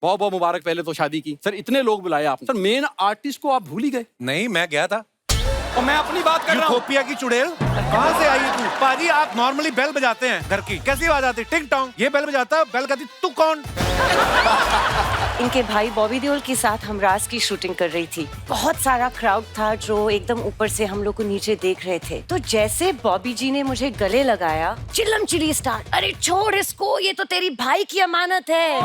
बहुत बहुत मुबारक पहले तो शादी की। सर इतने लोग बुलाए आपने, सर मेन आर्टिस्ट को आप भूल ही गए। नहीं, मैं गया था। और मैं अपनी बात कर रहा हूँ। यूथोपिया की चुड़ैल, कहाँ से आई है तू? पाजी आप नॉर्मली बेल बजाते हैं घर की, कैसी आवाज आती? टिंग टोंग। ये बेल बजाता, बेल कहती तू कौन? इनके भाई बॉबी देओल के साथ हम राज की शूटिंग कर रही थी। बहुत सारा क्राउड था जो एकदम ऊपर से हम लोग को नीचे देख रहे थे। तो जैसे बॉबी जी ने मुझे गले लगाया, चिल्लम चिल्ली स्टार्ट, अरे छोड़ इसको, ये तो तेरी भाई की अमानत है।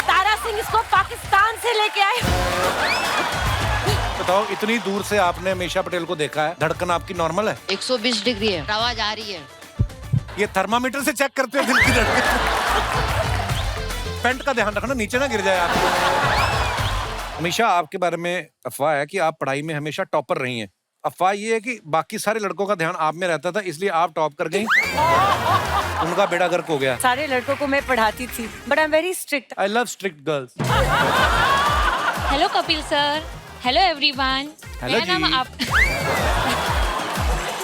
तारा सिंह इसको पाकिस्तान से लेके आए। बताओ, इतनी दूर से आपने मीशा पटेल को देखा है, धड़कन आपकी नॉर्मल है? 120 डिग्री है, आवाज आ रही है। ये थर्मामीटर से चेक करते हो दिल की धड़कन? पेंट का ध्यान रखना, नीचे ना गिर जाए आप। मीशा, आपके बारे में अफवाह है कि आप पढ़ाई में हमेशा टॉपर रही हैं। अफवाह ये है कि बाकी सारे लड़कों का ध्यान आप में रहता था, इसलिए आप टॉप कर गई, उनका बेड़ा गर्क हो गया। सारे लड़कों को मैं पढ़ाती थी, but I am very strict. I love strict girls. Hello Kapil sir, hello everyone. Hello मेरा नाम आप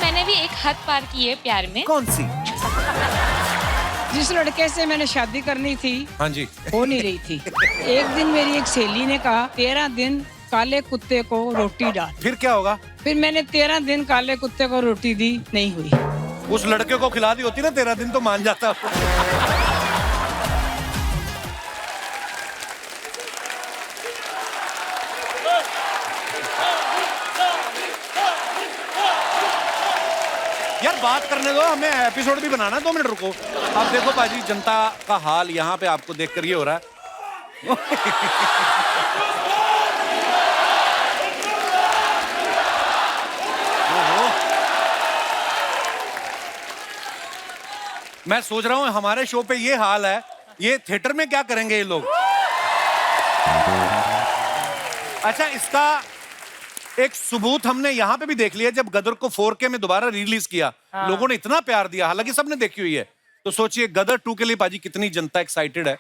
मैंने भी एक हद पार की है प्यार में। कौन सी? जिस लड़के से मैंने शादी करनी थी, हाँ जी, हो नहीं रही थी। एक दिन मेरी एक सहेली ने कहा 13 दिन काले कुत्ते को रोटी डाल। फिर क्या होगा? फिर मैंने 13 दिन काले कुत्ते को रोटी दी, नहीं हुई। उस लड़के को खिला दी होती ना 13 दिन तो मान जाता। यार बात करने दो, हमें एपिसोड भी बनाना है। 2 मिनट रुको। अब देखो पाजी, जनता का हाल यहाँ पे आपको देखकर ये हो रहा है। मैं सोच रहा हूँ हमारे शो पे ये हाल है, ये थिएटर में क्या करेंगे ये लोग? अच्छा, इसका एक सबूत हमने यहाँ पे भी देख लिया, जब गदर को 4K में दोबारा रिलीज किया, लोगों ने इतना प्यार दिया, हालांकि सबने देखी हुई है। तो सोचिए गदर 2 के लिए पाजी कितनी जनता एक्साइटेड है।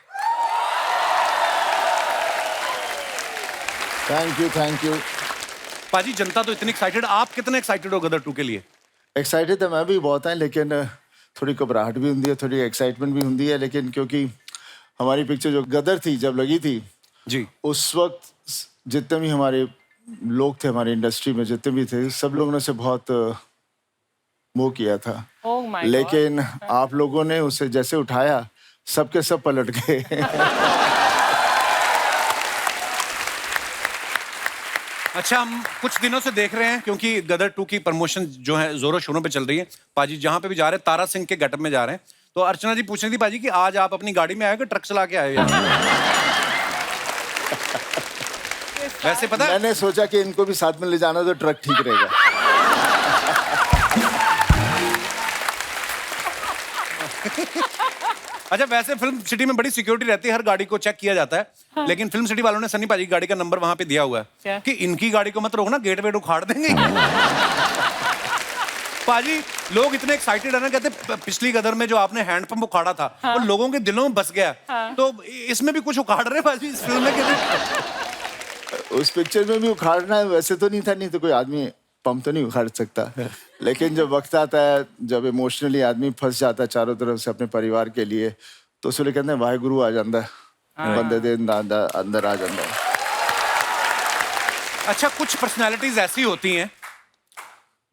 थैंक यू पाजी, जनता तो इतनी एक्साइटेड, आप कितने एक्साइटेड हो गदर 2 के लिए? एक्साइटेड तो मैं भी बहुत है, लेकिन थोड़ी घबराहट भी होती है, थोड़ी एक्साइटमेंट भी होती है। लेकिन क्योंकि हमारी पिक्चर जो गदर थी जब लगी थी जी, उस वक्त जितने भी हमारे लोग थे, हमारी इंडस्ट्री में जितने भी थे, सब लोगों ने उसे बहुत वो किया था। लेकिन आप लोगों ने उसे जैसे उठाया, सबके सब पलट गए। अच्छा, हम कुछ दिनों से देख रहे हैं, क्योंकि गदर 2 की प्रमोशन जो है जोरों शोरों पे चल रही है। पाजी जहां पे भी जा रहे हैं, तारा सिंह के गेटअप में जा रहे हैं। तो अर्चना जी पूछ रही थी पाजी कि आज आप अपनी गाड़ी में आए हो कि ट्रक चला के आए हो? वैसे पता है, मैंने सोचा कि इनको भी साथ में ले जाना तो ट्रक ठीक रहेगा। अच्छा, वैसे फिल्म सिटी में बड़ी सिक्योरिटी रहती है, हर गाड़ी को चेक किया जाता है। हाँ। लेकिन फिल्म सिटी वालों ने सनी पाजी की गाड़ी का नंबर वहां पे दिया हुआ है कि इनकी गाड़ी को मत रोकना, गेट वेट उखाड़ देंगे। पाजी, लोग इतने एक्साइटेड है ना, कहते पिछली गदर में जो आपने हैंडपंप उखाड़ा था, हाँ, वो लोगों के दिलों में बस गया। हाँ। तो इसमें भी कुछ उखाड़ रहे पाजी इस फिल्म में? उस पिक्चर में भी उखाड़ना है, वैसे तो नहीं था, नहीं तो कोई आदमी पंप तो नहीं उखाड़ सकता। लेकिन जब वक्त आता है, जब इमोशनली आदमी फंस जाता है चारों तरफ से अपने परिवार के लिए, तो उसलिए कहते हैं वाहेगुरु आ जाता है, बंदे दे अंदर आ जाता है। अच्छा, कुछ पर्सनालिटीज ऐसी होती हैं,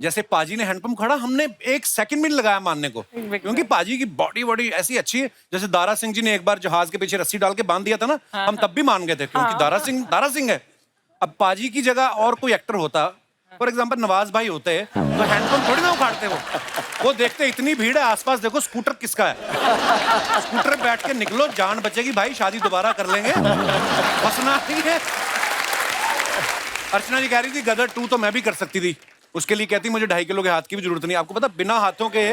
जैसे पाजी ने हैंडपंप खड़ा, हमने 1 सेकंड भी नहीं लगाया मानने को, क्योंकि पाजी की बॉडी ऐसी अच्छी है। जैसे दारा सिंह जी ने एक बार जहाज के पीछे रस्सी डाल के बांध दिया था ना, हम तब भी मान गए थे, क्योंकि दारा सिंह है। अब पाजी की जगह और कोई एक्टर होता, फॉर एग्जाम्पल नवाज भाई होते, तो हैंडपंप थोड़ी ना उखाड़ते वो देखते इतनी भीड़ है आसपास, देखो स्कूटर किसका है, स्कूटर पे बैठ के निकलो, जान बचेगी भाई, शादी दोबारा कर लेंगे, फंसना नहीं है। अर्चना जी कह रही थी गदर 2 तो मैं भी कर सकती थी, उसके लिए कहती मुझे 2.5 किलो के हाथ की भी जरूरत नहीं। आपको पता, बिना हाथों के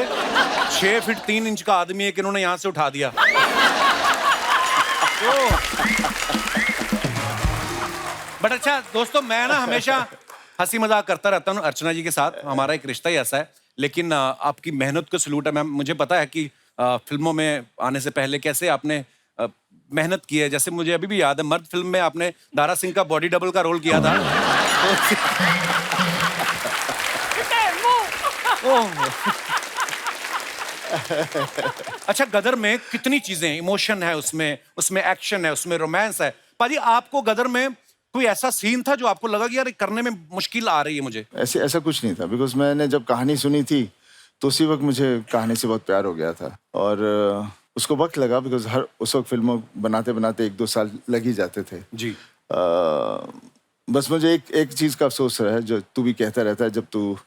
6 फीट 3 इंच का आदमी है कि इन्होंने यहां से उठा दिया। बट अच्छा दोस्तों, मैं ना हमेशा हंसी मजाक करता रहता हूँ अर्चना जी के साथ, हमारा एक रिश्ता ही ऐसा है। लेकिन आपकी मेहनत को सलूट है मैम। मुझे पता है कि फिल्मों में आने से पहले कैसे आपने मेहनत की है। जैसे मुझे अभी भी याद है, मर्द फिल्म में आपने दारा सिंह का बॉडी डबल का रोल किया था। अच्छा, गदर में कितनी चीजें, इमोशन है उसमें, उसमें एक्शन है, उसमें रोमांस है। पाजी, आपको गदर में कोई ऐसा सीन था जो आपको लगा कि यार करने में मुश्किल आ रही है मुझे? ऐसा कुछ नहीं था, बिकॉज मैंने जब कहानी सुनी थी तो उसी वक्त मुझे कहानी से बहुत प्यार हो गया था। और उसको वक्त लगा, बिकॉज उस वक्त फिल्मों बनाते बनाते 1-2 साल लग ही जाते थे जी। बस मुझे एक चीज़ का अफसोस है, जो तू भी कहता रहता है, जब तू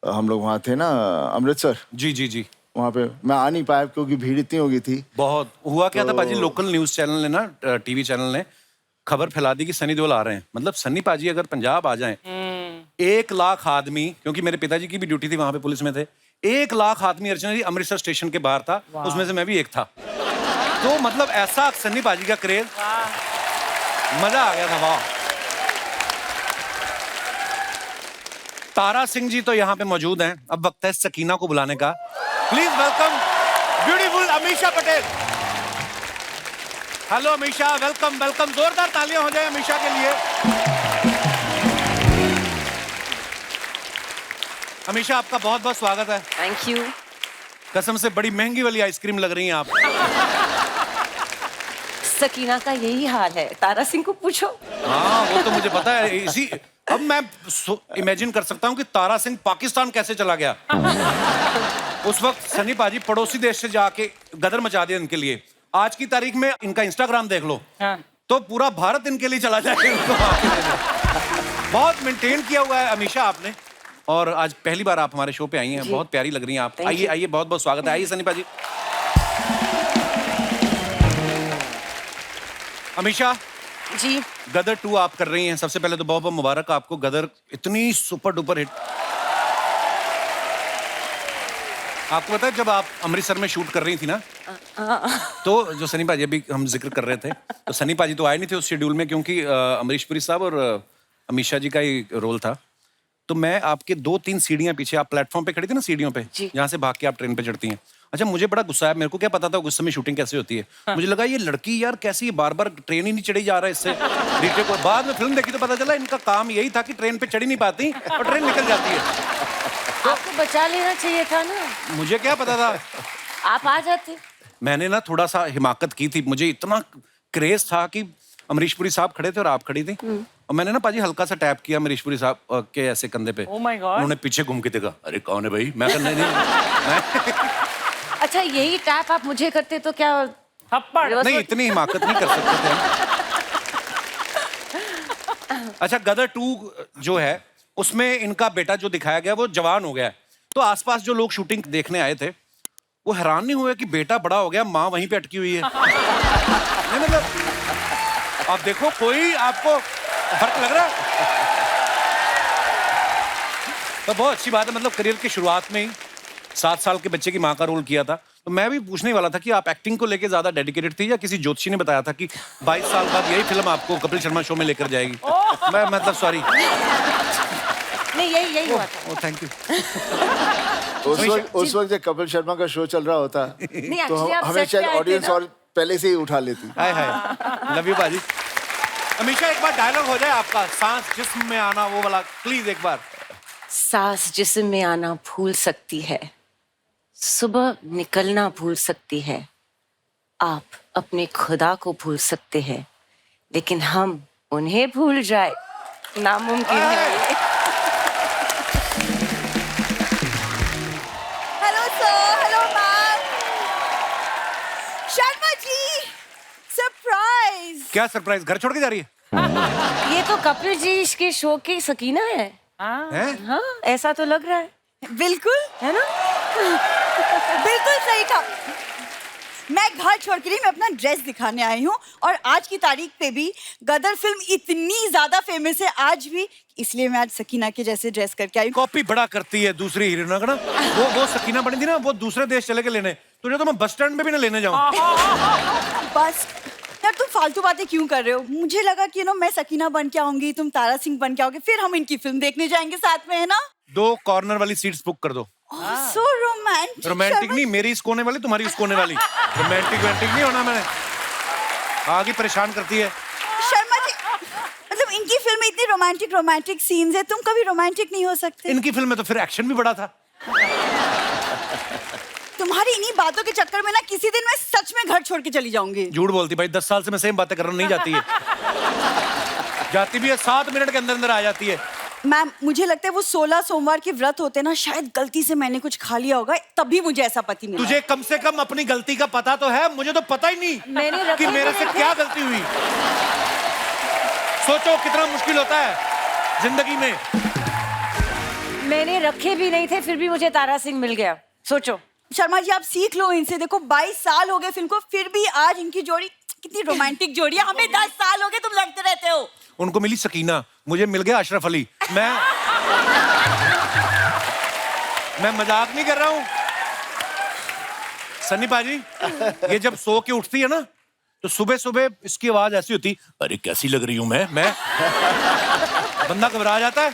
हम लोग वहाँ थे ना अमृतसर, जी जी जी, वहाँ पे मैं आ नहीं पाया क्योंकि भीड़ इतनी हो गई थी। बहुत हुआ क्या था पाजी, लोकल न्यूज चैनल ने ना, टीवी चैनल ने खबर फैला दी कि सनी देओल आ रहे हैं। मतलब सनी पाजी अगर पंजाब आ जाएं, 1 लाख आदमी, क्योंकि मेरे पिताजी की भी ड्यूटी थी वहां पे, पुलिस में थे, 1 लाख आदमी अर्चना जी अमृतसर स्टेशन के बाहर था, उसमें से मैं भी एक था। तो मतलब ऐसा सनी पाजी का क्रेज, मजा आ गया था। वाह। तारा सिंह जी तो यहाँ पे मौजूद हैं, अब वक्त है सकीना को बुलाने का। Please welcome beautiful Amisha Patel. Hello Amisha, welcome welcome, जोरदार तालियां हो जाए अमीषा के लिए। अमीषा, आपका बहुत बहुत स्वागत है। Thank you. कसम से बड़ी महंगी वाली आइसक्रीम लग रही हैं आप। सकीना का यही हाल है, तारा सिंह को पूछो। हाँ, वो तो मुझे पता है। इसी अब मैं इमेजिन कर सकता हूँ कि तारा सिंह पाकिस्तान कैसे चला गया। उस वक्त सनी पाजी पड़ोसी देश से जाके गदर मचा दिया इनके लिए। आज की तारीख में इनका इंस्टाग्राम देख लो, तो पूरा भारत इनके लिए चला जाएगा। बहुत मेंटेन किया हुआ है अमीषा आपने, और आज पहली बार आप हमारे शो पे आई हैं, बहुत प्यारी लग रही हैं आप। आइए आइए, बहुत बहुत स्वागत है। आइए सनी पाजी। अमीषा जी, गदर 2 आप कर रही हैं। सबसे पहले तो बहुत बहुत मुबारक आपको, गदर इतनी सुपर डुपर हिट। आपको पता है जब आप अमृतसर में शूट कर रही थी ना, तो जो सनी पाजी अभी हम जिक्र कर रहे थे, तो सनी पाजी तो आए नहीं थे उस शेड्यूल में, क्योंकि अमरीश पुरी साहब और अमीषा जी का ही रोल था। तो मैं आपके 2-3 सीढ़ियां पीछे, आप प्लेटफॉर्म पे खड़ी थी ना सीढ़ियों पे, जहाँ से भाग के आप ट्रेन पे चढ़ती हैं। अच्छा, मुझे बड़ा गुस्सा है, मेरे को क्या पता था उस समय शूटिंग कैसे होती है। मुझे लगा ये लड़की यार कैसी है, बार बार ट्रेन ही नहीं चढ़ी जा रहा है इससे। रीटे को बाद में फिल्म देखी तो पता चला इनका काम यही था कि ट्रेन पे चढ़ी नहीं पाती और ट्रेन निकल जाती है। आपको बचा लेना चाहिए था ना। मुझे क्या पता था, आप आ जाते। मैंने ना थोड़ा सा हिमाकत की थी। मुझे इतना क्रेज था कि अमरीश पुरी साहब खड़े थे और आप खड़ी थी, और मैंने ना पाजी हल्का सा टैप किया अमरीश पुरी साहब के ऐसे कंधे पे। Oh my God. उन्होंने पीछे घूम के देखा, अरे कौन है भाई? मैं कहने नहीं। अच्छा, यही टैप आप मुझे करते तो क्या थप्पड़। नहीं, इतनी हिमाकत नहीं कर सकते थे। अच्छा, गदर 2 जो है उसमें इनका बेटा जो दिखाया गया वो जवान हो गया है। तो आसपास जो लोग शूटिंग देखने आए थे वो हैरान नहीं हुए कि बेटा बड़ा हो गया, माँ वहीं पे अटकी हुई है? नहीं, मतलब आप देखो, कोई आपको फर्क लग रहा है? तो बहुत अच्छी बात है, मतलब करियर की शुरुआत में ही 7 साल के बच्चे की माँ का रोल किया था। तो मैं भी पूछने वाला था कि आप एक्टिंग को लेके ज्यादा डेडिकेटेड थी, या किसी ज्योतिषी ने बताया था कि 22 साल बाद यही फिल्म आपको कपिल शर्मा शो में लेकर जाएगी? मैं मतलब सॉरी, नहीं, यही हुआ था। Thank you. उस वक्त जब कपिल शर्मा का शो चल रहा होता नहीं, तो actually आप हमें set पे शायद आए थे ऑडियंस ना? और पहले से ही उठा लेती। हाय हाय, लव यू बाजी। अमीषा, एक बार डायलॉग हो जाए आपका, सांस जिस्म में आना, वो वाला प्लीज एक बार। सांस जिस्म में आना भूल सकती है, सुबह निकलना भूल सकती है, आप अपने खुदा को भूल सकते हैं, लेकिन हम उन्हें भूल जाए नामुमकिन है। Hello sir, hello ma'am. Sharma ji, surprise. क्या सरप्राइज, घर छोड़ के जा रही है? ये तो कपिल जी के शो की सकीना है। हैं? हाँ, ऐसा तो लग रहा है, बिल्कुल है ना? बिल्कुल सही कहा। मैं घर छोड़ के नहीं, मैं अपना ड्रेस दिखाने आई हूँ, और आज की तारीख पे भी गदर फिल्म इतनी ज्यादा फेमस है आज भी, इसलिए मैं आज सकीना के जैसे ड्रेस करके आई हूँ। कॉपी बड़ा करती है दूसरी हीरोइन का ना। वो सकीना बनी थी ना, वो दूसरे देश चले के लेने, तुझे तो मैं बस स्टैंड में भी ना लेने जाऊँ। बस यार, तुम फालतू बातें क्यों कर रहे हो? मुझे लगा कि मैं सकीना बन के आऊंगी, तुम तारा सिंह बन के आओगे, फिर हम इनकी फिल्म देखने जाएंगे साथ में, है ना? 2 कॉर्नर वाली सीट्स बुक कर दो। So romantic. रोमांटिक नहीं, मेरी इस कोने वाली, तुम्हारी उस कोने वाली। रोमांटिक नहीं होना मैंने, आगे परेशान करती है। शर्मा जी, मतलब इनकी फिल्म में इतनी रोमांटिक सीन्स है, तुम कभी रोमांटिक नहीं हो सकते? इनकी फिल्म में तो फिर एक्शन भी बड़ा था। तुम्हारी इन्हीं बातों के चक्कर में ना किसी दिन मैं सच में घर छोड़ के चली जाऊंगी। झूठ बोलती भाई, 10 साल से मैं सेम बातें कर रहा हूं, नहीं जाती है। जाती भी है, 7 मिनट के अंदर अंदर आ जाती है। मैम मुझे लगता है वो 16 सोमवार के व्रत होते ना, शायद गलती से मैंने कुछ खा लिया होगा, तभी मुझे ऐसा पति मिला। तुझे कम से कम अपनी गलती का पता तो है, मुझे तो पता ही नहीं मैंने कि मेरे से क्या गलती हुई। सोचो कितना मुश्किल होता है जिंदगी में। मैंने रखे भी नहीं थे, फिर भी मुझे तारा सिंह मिल गया। सोचो शर्मा जी आप सीख लो इनसे। देखो 22 साल हो गए फिल्म को, फिर भी आज इनकी जोड़ी कितनी रोमांटिक जोड़ी है। हमें 10 साल हो गए तुम लड़ते रहते हो। उनको मिली सकीना, मुझे मिल गया अशरफ अली। मैं मजाक नहीं कर रहा हूं। सन्नी पाजी, ये जब सो के उठती है ना, तो सुबह सुबह इसकी आवाज ऐसी होती, अरे कैसी लग रही हूं मैं। बंदा घबरा जाता है।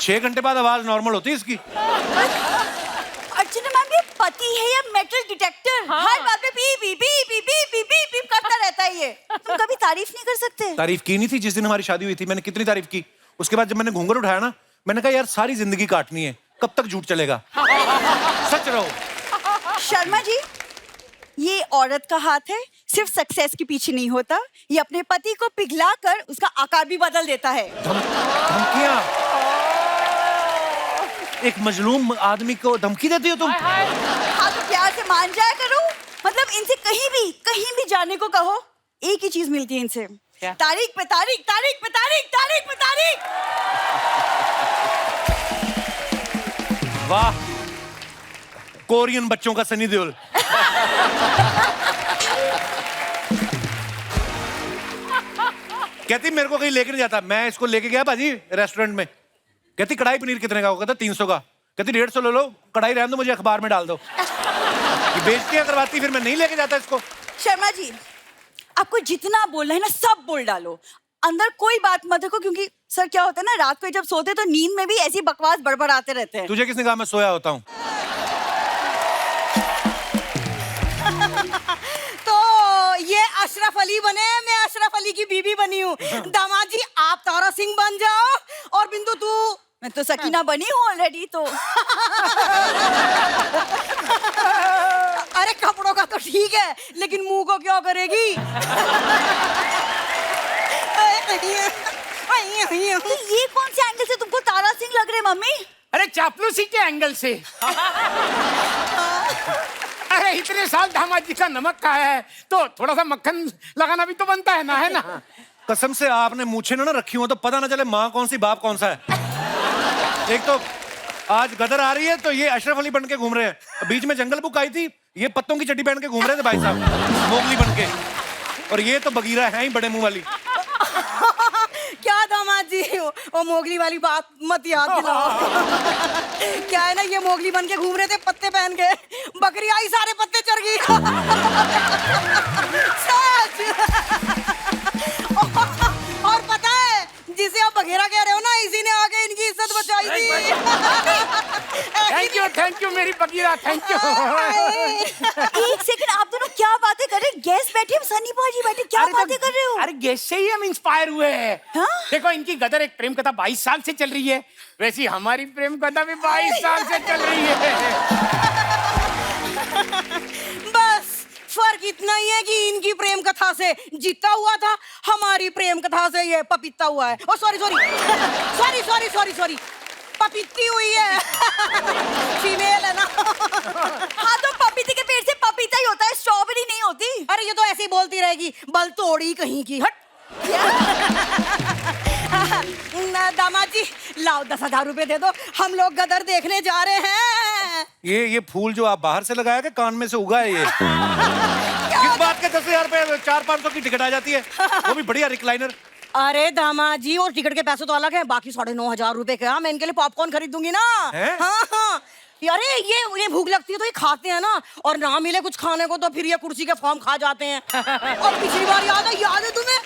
6 घंटे बाद आवाज नॉर्मल होती है इसकी। अर्चना मैम ये पति है या मेटल डिटेक्टर? हर बात में P P P P P P P P करता रहता है ये। तुम कभी तारीफ नहीं कर सकते? तारीफ की नहीं थी जिस दिन हमारी शादी हुई थी, मैंने कितनी तारीफ की। उसके बाद जब मैंने घूंघट उठाया ना, मैंने कहा यार सारी जिंदगी काटनी है, कब तक झूठ चलेगा। सच रहो। शर्मा जी ये औरत का हाथ है, सिर्फ सक्सेस के पीछे नहीं होता, ये अपने पति को पिघलाकर उसका आकार भी बदल देता है। धमकियां? एक मजलूम आदमी को धमकी देती हो तुम? हाँ तो प्यार से मान जाया करो। मतलब इनसे कहीं भी जाने को कहो, एक ही चीज मिलती है इनसे, तारीख पे तारीख, तारीख पे तारीख, तारीख पे तारीख। वाह, कोरियन बच्चों का सनी देओल। कहती मेरे को कहीं लेके नहीं जाता। मैं इसको लेके गया भाजी रेस्टोरेंट में। कहती कढ़ाई पनीर कितने का होगा? कहता 300 का। कहती 150 ले लो, कढ़ाई रहने दो, मुझे अखबार में डाल दो। ये बेइज्जतियां करवाती, फिर मैं नहीं लेके जाता इसको। शर्मा जी आपको जितना बोलना है ना सब बोल डालो, अंदर कोई बात मत रखो, क्योंकि सर क्या होता है ना, रात को जब सोते तो नींद में भी ऐसी बकवास बड़बड़ाते रहते हैं। तुझे किसने कहा मैं सोया होता हूँ? तो ये अशरफ अली बने, मैं अशरफ अली की बीबी बनी हूँ। दामाद जी आप तारा सिंह बन जाओ, और बिंदु तू। मैं तो सकीना बनी हूँ ऑलरेडी तो। अरे कपड़ों का तो ठीक है, लेकिन मुंह को क्या करेगी? तो ये कौन से एंगल से तुमको तारा सिंह लग रहे मम्मी? अरे चापलूसी के एंगल से। अरे इतने साल दामाद जी का नमक खाया है तो थोड़ा सा मक्खन लगाना भी तो बनता है ना, है ना? कसम से आपने मूछें ना रखी हो तो पता ना चले माँ कौन सी बाप कौन सा है। एक तो आज गदर आ रही है तो ये अशरफ अली बन के घूम रहे हैं, बीच में जंगल बुक आई थी, ये पत्तों की चड्डी पहन के घूम रहे थे भाई साहब मोगली बन के, और ये तो बगीरा है ही बड़े मुंह वाली। क्या दामाद जी वो मोगली वाली बात मत याद दिलाओ। क्या है ना, ये मोगली बन के घूम रहे थे पत्ते पहन के, बकरी आई सारे पत्ते चढ़ गई। सच। और पता है जिसे आप बघेरा कह रहे हो ना, इसी ने आके इनकी इज्जत बचाई थी। थैंक यू मेरी बगीरा, थैंक यू। एक सेकंड, आप दोनों क्या बातें कर रहे हैं? गेस्ट बैठे, सनी भाजी बैठे, क्या बातें कर रहे हो? अरे गेस्ट से ही हम इंस्पायर हुए हैं। हाँ? देखो इनकी गदर एक प्रेम कथा 22 साल से चल रही है, वैसी हमारी प्रेम कथा भी 22 साल से चल रही है। बस फर्क इतना ही है कि इनकी प्रेम कथा से जीता हुआ था, हमारी प्रेम कथा से ये पपीता हुआ है। ओ सॉरी पपीती हुई है। फीमेल है ना। हाँ तो पपीते के पेड़ से पपीता ही होता है, स्ट्रॉबेरी नहीं होती। अरे ये तो ऐसे ही बोलती रहेगी, बल तोड़ी कहीं की। हट। दामाद जी लाओ 10,000 रुपए दे दो, हम लोग गदर देखने जा रहे हैं। ये फूल जो आप बाहर से लगाया, कान में से उगा है ये? किस बात के 10,000 रुपए? 400-500 की टिकट आ जाती है, वो भी बढ़िया रिक्लाइनर। अरे दामाद जी और टिकट के पैसे तो अलग हैं, बाकी 9,500 रुपए के। मैं इनके लिए पॉपकॉर्न खरीद दूंगी ना। हाँ। अरे ये भूख लगती है तो ये खाते हैं ना, और ना मिले कुछ खाने को तो फिर ये कुर्सी के फॉर्म खा जाते हैं। और पिछली बार याद है तुम्हें?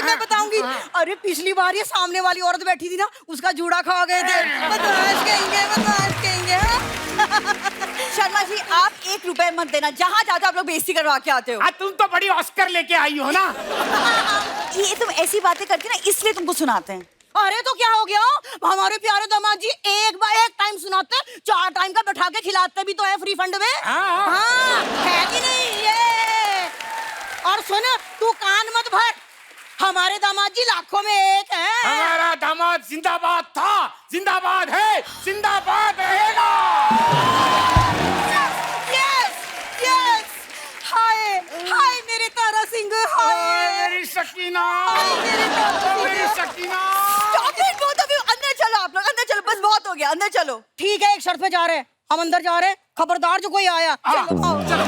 मैं बताऊंगी। अरे पिछली बार ये सामने वाली औरत बैठी थी ना, उसका जूड़ा खा गए थे। बदमाश कहेंगे। शर्मा जी आप 1 रुपए मत देना, जहाँ जाते आप लोग बेइज्जती करवा के आते हो। तुम तो बड़ी ऑस्कर लेके आई हो ना। ये तुम ऐसी बातें करती ना, इसलिए तुमको सुनाते हैं। अरे तो क्या हो गया, हमारे प्यारे दामाद जी एक टाइम सुनाते, 4 टाइम का बैठा के खिलाते भी तो है फ्री फंड में। हाँ, है कि नहीं ये? और सुन, तू कान मत भर, हमारे दामाद जी लाखों में एक है। हमारा दामाद जिंदाबाद था, जिंदाबाद है, जिंदाबाद रहेगा। हाय हाय मेरे तारा सिंह, हाय मेरी शकीना, मेरे तारा सिंह, मेरी Shakina. Stop it, both of you. अंदर चलो आप लोग, अंदर चलो, बस बहुत हो गया, अंदर चलो। ठीक है, एक शर्त पे जा रहे हैं, हम अंदर जा रहे हैं, खबरदार जो कोई आया। चलो चलो।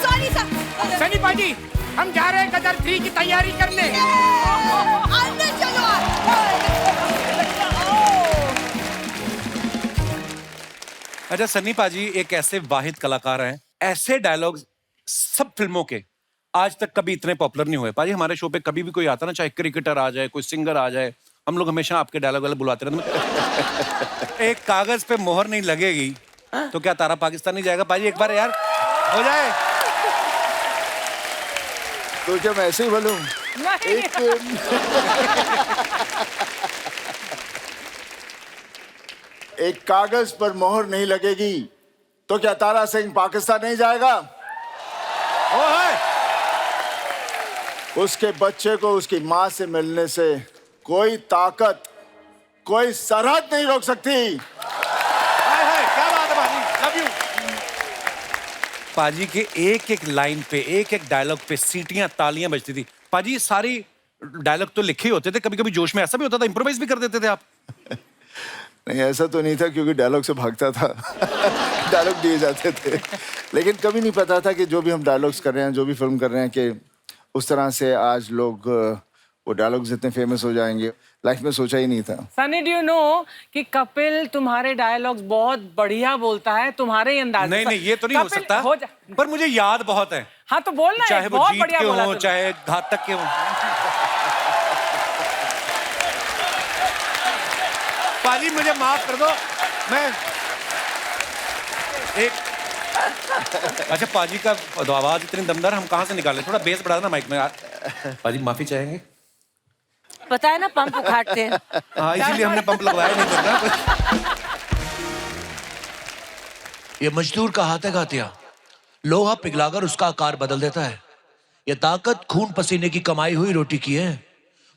Sorry sir. सनी पाजी, हम जा रहे हैं गदर 3 की तैयारी करने। अंदर चलो। अच्छा, सन्नी पाजी एक ऐसे वाहिद कलाकार हैं, ऐसे डायलॉग सब फिल्मों के आज तक कभी इतने पॉपुलर नहीं हुए। पाजी हमारे शो पे कभी भी कोई आता ना, चाहे क्रिकेटर आ जाए, कोई सिंगर आ जाए, हम लोग हमेशा आपके डायलॉग वाले बुलाते रहते। एक कागज पे मोहर नहीं लगेगी तो क्या तारा पाकिस्तान नहीं जाएगा? पाजी एक बार यार हो जाए तो क्या मैं ऐसे ही बोलूं? एक कागज पर मोहर नहीं लगेगी तो क्या तारा सिंह पाकिस्तान नहीं जाएगा? ओ है। उसके बच्चे को उसकी माँ से मिलने से कोई ताकत, कोई सरहद नहीं रोक सकती। हाय हाय, क्या बात है पाजी, लव यू। पाजी के एक एक लाइन पे, एक एक डायलॉग पे सीटियां, तालियां बजती थी। पाजी सारी डायलॉग तो लिखे ही होते थे, कभी कभी जोश में ऐसा भी होता था, इम्प्रोवाइज भी कर देते थे आप? नहीं, ऐसा तो नहीं था क्योंकि डायलॉग से भागता था। डायलॉग दिए जाते थे, लेकिन कभी नहीं पता था कि जो भी हम डायलॉग्स कर रहे हैं, जो भी फिल्म कर रहे हैं, कि उस तरह से आज लोग वो डायलॉग्स इतने फेमस हो जाएंगे, लाइफ में सोचा ही नहीं था। सनी, डू यू नो कि कपिल तुम्हारे डायलॉग्स बहुत बढ़िया बोलता है, तुम्हारे ही अंदाज में। नहीं, ये तो नहीं हो सकता, पर मुझे याद बहुत है। हाँ तो बोलना है, चाहे वो बहुत जीत बढ़िया के बोला हो, तुमने। चाहे घातक के हो। पाजी मुझे माफ कर दो, मैं एक अच्छा, पाजी का आवाज इतनी दमदार, हम कहाँ से निकाले? थोड़ा बेस बढ़ा देना माइक में यार। पाजी माफी चाहेंगे? पता है ना, पंप उखाड़ते हैं। हाँ, इसीलिए हमने पंप लगवाया नहीं करना। ये मजदूर का हाथ है घातिया, लोहा पिघलाकर उसका आकार बदल देता है। ये ताकत खून पसीने की कमाई हुई रोटी की है।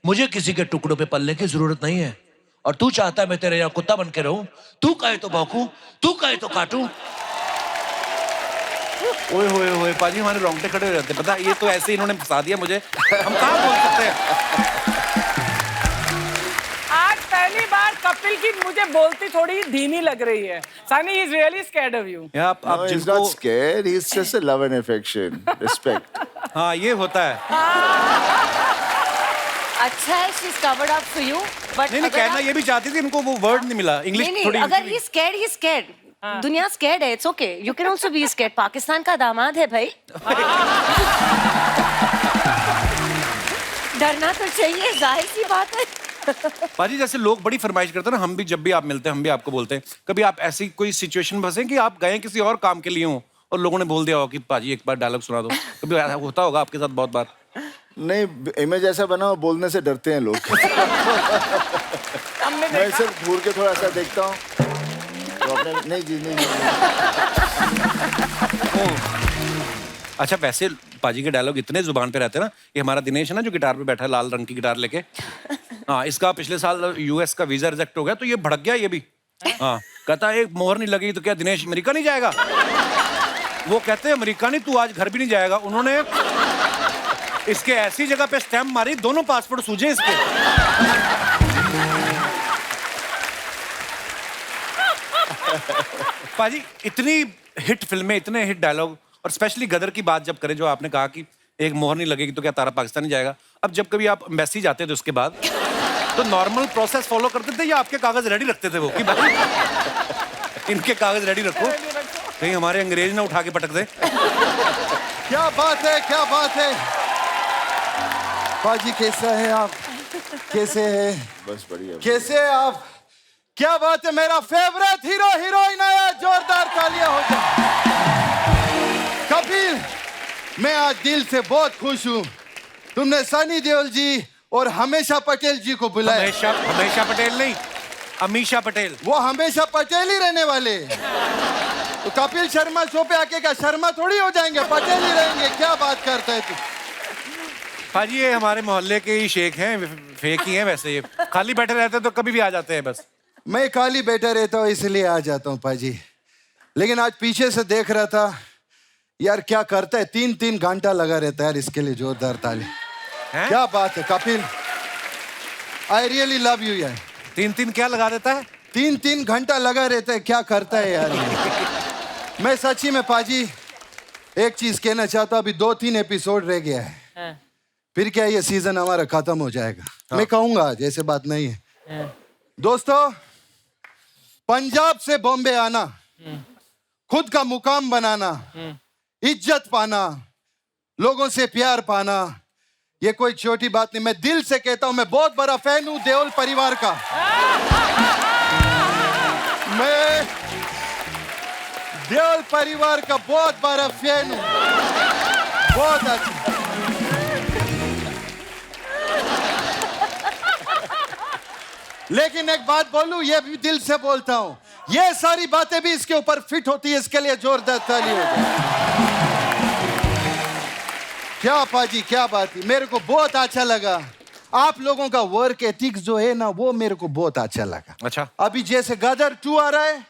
मुझे किसी के टुकड़ों पे पलने की जरूरत नहीं है। और तू चाहता है मैं तेरे यहाँ कुत्ता बन के रहूं? तू कहे तो भौंकूं, तू कहे तो काटूं। ओए होए होए, पाजी हमारे रोंगटे खड़े हो जाते, पता ये तो ऐसे इन्होंने फंसा दिया मुझे, हम कहाँ बोल सकते हैं। आज पहली बार कपिल की मुझे बोलती थोड़ी धीमी लग रही है। Sunny is really scared of you. आप No, he's जिनको not scared. He's just a love and affection, respect. हाँ, ये होता है। अच्छा है, she's covered up for you, but नहीं, कहना ये भी चाहती थी, इनको वो वर्ड नहीं मिला, इंग्लिश थोड़ी। अगर he's scared, दुनिया scared है, it's okay. You can also be scared. Pakistan का दामाद है भाई। डरना तो चाहिए, जाहिर सी बात है। पाजी जैसे लोग बड़ी फरमाइश करते हैं ना, हम भी जब भी आप मिलते हैं हम भी आपको बोलते हैं, कभी आप ऐसी कोई सिचुएशन फंसे कि आप गए किसी और काम के लिए हो और लोगों ने बोल दिया हो कि पाजी एक बार डायलॉग सुना दो, कभी ऐसा होता होगा आपके साथ? बहुत बार। नहीं, इमेज ऐसा बना, बोलने से डरते हैं लोग। मैं सिर्फ घूर के थोड़ा सा देखता हूँ तो अपने, नहीं जी नहीं। अच्छा, वैसे पाजी के डायलॉग इतने जुबान पे रहते हैं ना, ये हमारा दिनेश है ना जो गिटार पे बैठा है, लाल रंग की गिटार लेके, हाँ, इसका पिछले साल यूएस का वीजा रिजेक्ट हो गया तो ये भड़क गया ये भी। हाँ, कहता है एक मोहर नहीं लगी तो क्या दिनेश अमेरिका नहीं जाएगा? वो कहते हैं अमेरिका नहीं, तू आज घर भी नहीं जाएगा। उन्होंने इसके ऐसी जगह पे स्टैम्प मारी, दोनों पासपोर्ट सूझे इसके। पाजी इतनी हिट फिल्में, इतने हिट डायलॉग, और स्पेशली गदर की बात जब करें, जो आपने कहा कि एक मोहर नहीं लगेगी तो क्या तारा पाकिस्तान नहीं जाएगा। अब जब कभी आप एम्बेसी जाते थे उसके बाद तो नॉर्मल प्रोसेस फॉलो करते थे या आपके कागज रेडी रखते थे वो कि भाई इनके कागज रेडी रखो, कहीं हमारे अंग्रेज ना उठा के पटक दे? क्या बात है, क्या बात है। पाजी कैसा है आप? कैसे है? बस बढ़िया। कैसे है आप? क्या बात है, मेरा फेवरेट हीरो हीरोइन आया, जोरदार तालियां हो जाए। कपिल, मैं आज दिल से बहुत खुश हूँ। तुमने सनी देओल जी और हमेशा पटेल जी को बुलाया। हमेशा हमेशा पटेल नहीं, अमीषा पटेल। वो हमेशा पटेल ही रहने वाले। तो कपिल शर्मा शो पे आके क्या शर्मा थोड़ी हो जाएंगे, पटेल ही रहेंगे। क्या बात करता है तू? पाजी ये हमारे मोहल्ले के ही शेख हैं, फेक ही हैं वैसे। ये खाली बैठे रहते हैं तो कभी भी आ जाते हैं बस। मैं खाली बैठा रहता हूँ इसलिए आ जाता हूँ पाजी। लेकिन आज पीछे से देख रहा था यार, क्या करता है, 3-3 घंटा लगा रहता है यार। इसके लिए जोरदार ताली। क्या बात है Kapil, I really love you यार। 3-3 क्या लगा देता है? 3-3 घंटा लगा रहता है, क्या करता है यार। मैं सच्ची में पाजी एक चीज कहना चाहता हूँ, अभी 2-3 एपिसोड रह गया है, फिर क्या ये सीजन हमारा खत्म हो जाएगा। मैं कहूंगा आज, ऐसे बात नहीं है। दोस्तों, पंजाब से बॉम्बे आना, खुद का मुकाम बनाना, इज्जत पाना, लोगों से प्यार पाना, ये कोई छोटी बात नहीं। मैं दिल से कहता हूं, मैं बहुत बड़ा फैन हूं देओल परिवार का। मैं देओल परिवार का बहुत बड़ा फैन हूं, बहुत अच्छा। लेकिन एक बात बोलूं, ये भी दिल से बोलता हूं, ये सारी बातें भी इसके ऊपर फिट होती है। इसके लिए जोरदार ताली हो जाए। क्या पाजी, क्या बात है। मेरे को बहुत अच्छा लगा आप लोगों का वर्क एथिक्स जो है ना, वो मेरे को बहुत अच्छा लगा। अच्छा, अभी जैसे गदर 2 आ रहा है,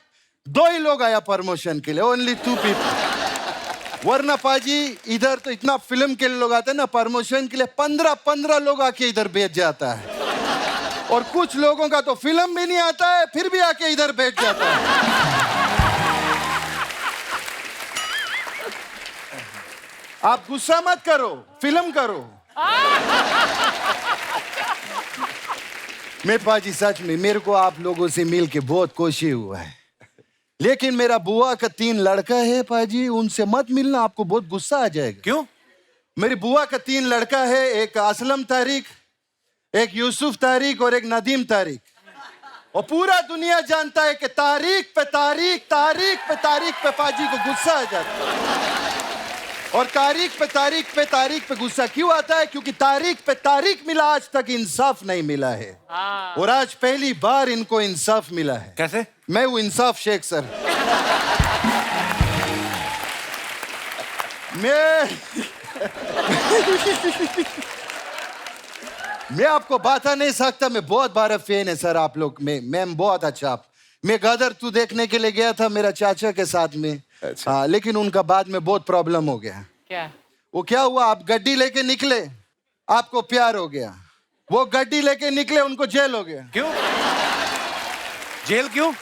2 ही लोग आया प्रमोशन के लिए, ओनली 2 पीपल। वरना पाजी इधर तो इतना फिल्म के लिए लोग आते हैं ना प्रमोशन के लिए, 15 लोग आके इधर बैठ जाता है। और कुछ लोगों का तो फिल्म भी नहीं आता है, फिर भी आके इधर बैठ जाता है। आप गुस्सा मत करो, फिल्म करो। मैं पाजी सच में, मेरे को आप लोगों से मिल के बहुत खुशी हुआ है। लेकिन मेरा बुआ का 3 लड़का है पाजी, उनसे मत मिलना, आपको बहुत गुस्सा आ जाएगा। क्यों? मेरी बुआ का 3 लड़का है, एक असलम तारिक, एक यूसुफ तारिक और एक नदीम तारिक। और पूरा दुनिया जानता है कि तारीख पे तारीख, तारीख पे तारीख पे पाजी को गुस्सा आ जाता है। और तारीख पे तारीख पे तारीख पे गुस्सा क्यों आता है? क्योंकि तारीख पे तारीख मिला, आज तक इंसाफ नहीं मिला है। और आज पहली बार इनको इंसाफ मिला है। कैसे? मैं हूं इंसाफ शेख सर। मैं आपको बता नहीं सकता, मैं बहुत बड़ा फैन है सर आप लोग। मैं बहुत अच्छा। मैं गदर 2 देखने के लिए गया था मेरा चाचा के साथ में। अच्छा। लेकिन उनका बाद में बहुत प्रॉब्लम हो गया। क्या? वो क्या हुआ, आप गड्डी लेके निकले, आपको प्यार हो गया। वो गड्डी लेके निकले, उनको जेल हो गया। क्यों जेल? क्यों?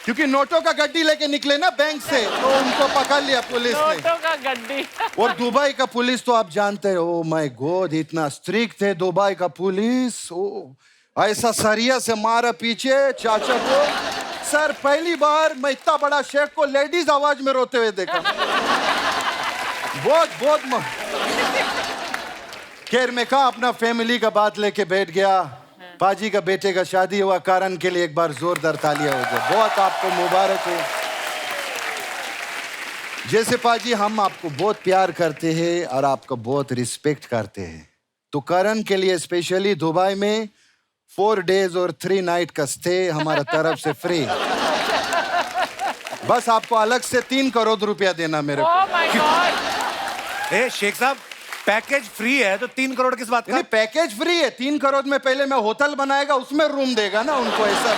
क्योंकि नोटों का गड्डी लेके निकले ना बैंक से, तो उनको पकड़ लिया पुलिस ने। नोटों का गड्डी। और दुबई का पुलिस तो आप जानते हो, ओ माय गॉड, इतना स्ट्रिक्ट है दुबई का पुलिस। ओ ऐसा सरिया से मारा पीछे चाचा को। सर पहली बार मैं इतना बड़ा शेख को लेडीज आवाज में रोते हुए देखा। बहुत खैर मैं कहा अपना फैमिली का बात लेके बैठ गया। पाजी का बेटे का शादी हुआ, कारण के लिए एक बार जोरदार तालियां हो जाए। बहुत आपको मुबारक हो। जैसे पाजी हम आपको बहुत प्यार करते हैं और आपको बहुत रिस्पेक्ट करते हैं, तो करण के लिए स्पेशली दुबई में 4 डेज और 3 नाइट का स्टे हमारा तरफ से फ्री। बस आपको अलग से 3 करोड़ रुपया देना मेरे को। Oh my God! ए शेख साहब, पैकेज फ्री है तो 3 करोड़ किस बात का? नहीं, पैकेज फ्री है। 3 करोड़ में पहले मैं होटल बनाएगा, उसमें रूम देगा ना उनको। ऐसा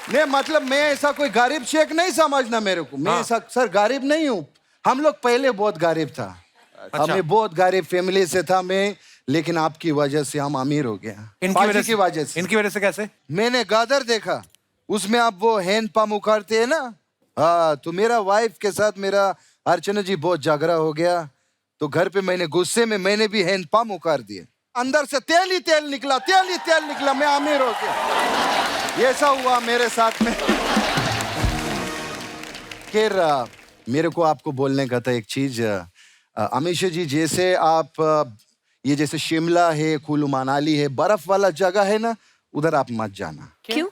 नहीं, मतलब मैं ऐसा कोई गरीब शेख नहीं समझना मेरे को। मैं ऐसा सर गरीब नहीं हूँ। हम लोग पहले बहुत गरीब था। अच्छा। मैं बहुत गरीब फैमिली से था मैं, लेकिन आपकी वजह से हम अमीर हो गया। इनकी वजह से। इनकी वजह से कैसे? मैंने गदर देखा, उसमें आप वो हैंड पंप उखाड़ते हैं ना। हाँ, तो मेरा वाइफ के साथ मेरा अर्चना जी बहुत झगड़ा हो गया, तो घर पे मैंने गुस्से में मैंने भी हैंड पंप उखाड़ दिए। अंदर से तेल ही तेल निकला, तेल ही तेल निकला। मैं अमीर हो गया। ऐसा हुआ मेरे साथ में। खैर मेरे को आपको बोलने का था एक चीज। अमीषा जी, जैसे आप ये जैसे शिमला है, कुल्लू मनाली है, बर्फ वाला जगह है ना, उधर आप मत जाना। क्यों?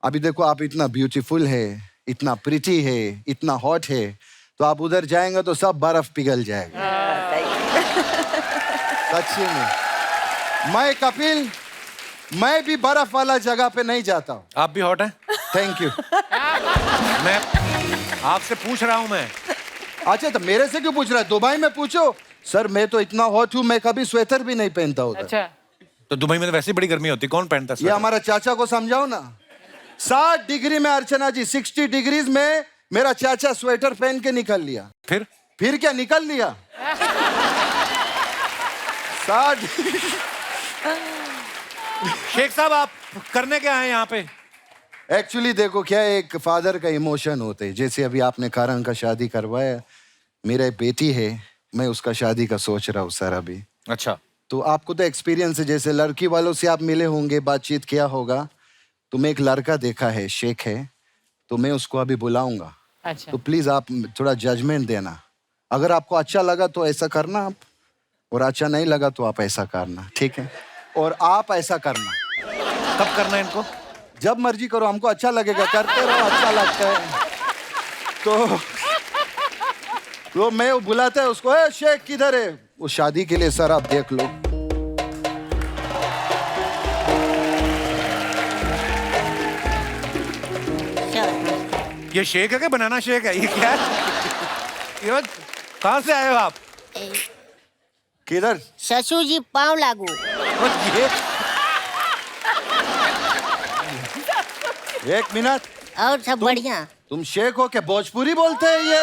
अभी देखो आप इतना ब्यूटीफुल है, इतना प्रिटी है, इतना हॉट है, तो आप उधर जाएंगे तो सब बर्फ पिघल जाएगा। सच्ची में मैं कपिल, मैं भी बर्फ वाला जगह पे नहीं जाता हूँ। आप भी हॉट हैं? Thank you. मैं आपसे पूछ रहा हूं मैं। अच्छा तो मेरे से क्यों पूछ रहा है? दुबई में पूछो। सर मैं तो इतना हॉट हूँ, मैं कभी स्वेटर भी नहीं पहनता होता। अच्छा तो दुबई में तो वैसे ही बड़ी गर्मी होती, कौन पहनता है ये स्वेटर? हमारा चाचा को समझाओ ना। 60 डिग्री में अर्चना जी, 60 डिग्रीज में मेरा चाचा स्वेटर पहन के निकल लिया। फिर क्या निकल लिया? 60। शेख साहब आप करने क्या हैं यहाँ पे? एक्चुअली देखो क्या, एक फादर का इमोशन होते हैं। जैसे अभी आपने कारण का शादी करवाया, मेरा एक बेटी है, मैं उसका शादी का सोच रहा हूँ सर अभी। अच्छा। तो आपको तो एक्सपीरियंस है, जैसे लड़की वालों से आप मिले होंगे, बातचीत किया होगा, तो मैं एक लड़का देखा है, शेख है, तो मैं उसको अभी बुलाऊंगा। अच्छा तो प्लीज आप थोड़ा जजमेंट देना। अगर आपको अच्छा लगा तो ऐसा करना आप, और अच्छा नहीं लगा तो आप ऐसा करना, ठीक है? और आप ऐसा करना। कब करना है इनको? जब मर्जी करो, हमको अच्छा लगेगा, करते रहो, अच्छा लगता है तो मैं वो बुलाता है उसको, ए शेख किधर है? वो शादी के लिए सर आप देख लो। ये शेक है क्या? बनाना शेक है ये? क्या है? ये कहाँ से आए हो आप? किधर? ससुर जी पाँव लागू। ये एक मिनट। और सब बढ़िया। तुम शेख हो क्या? भोजपुरी बोलते हैं ये?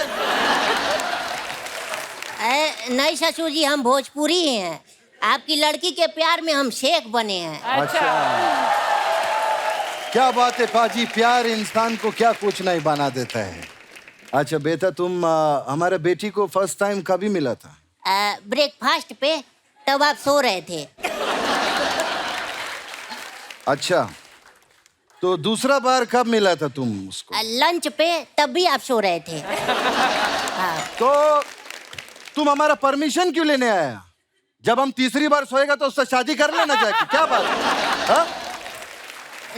नहीं ससुर जी, हम भोजपुरी ही हैं। आपकी लड़की के प्यार में हम शेख बने हैं। अच्छा क्या बात है पाजी, प्यार इंसान को क्या कुछ नहीं बना देता है। अच्छा बेटा, तुम हमारे बेटी को फर्स्ट टाइम कभी मिला था? ब्रेकफास्ट पे, तब आप सो रहे थे। अच्छा तो दूसरा बार कब मिला था तुम उसको? लंच पे, तब भी आप सो रहे थे। तो तुम हमारा परमिशन क्यों लेने आया? जब हम तीसरी बार सोएगा तो उससे शादी कर लेना जाके, क्या बात है?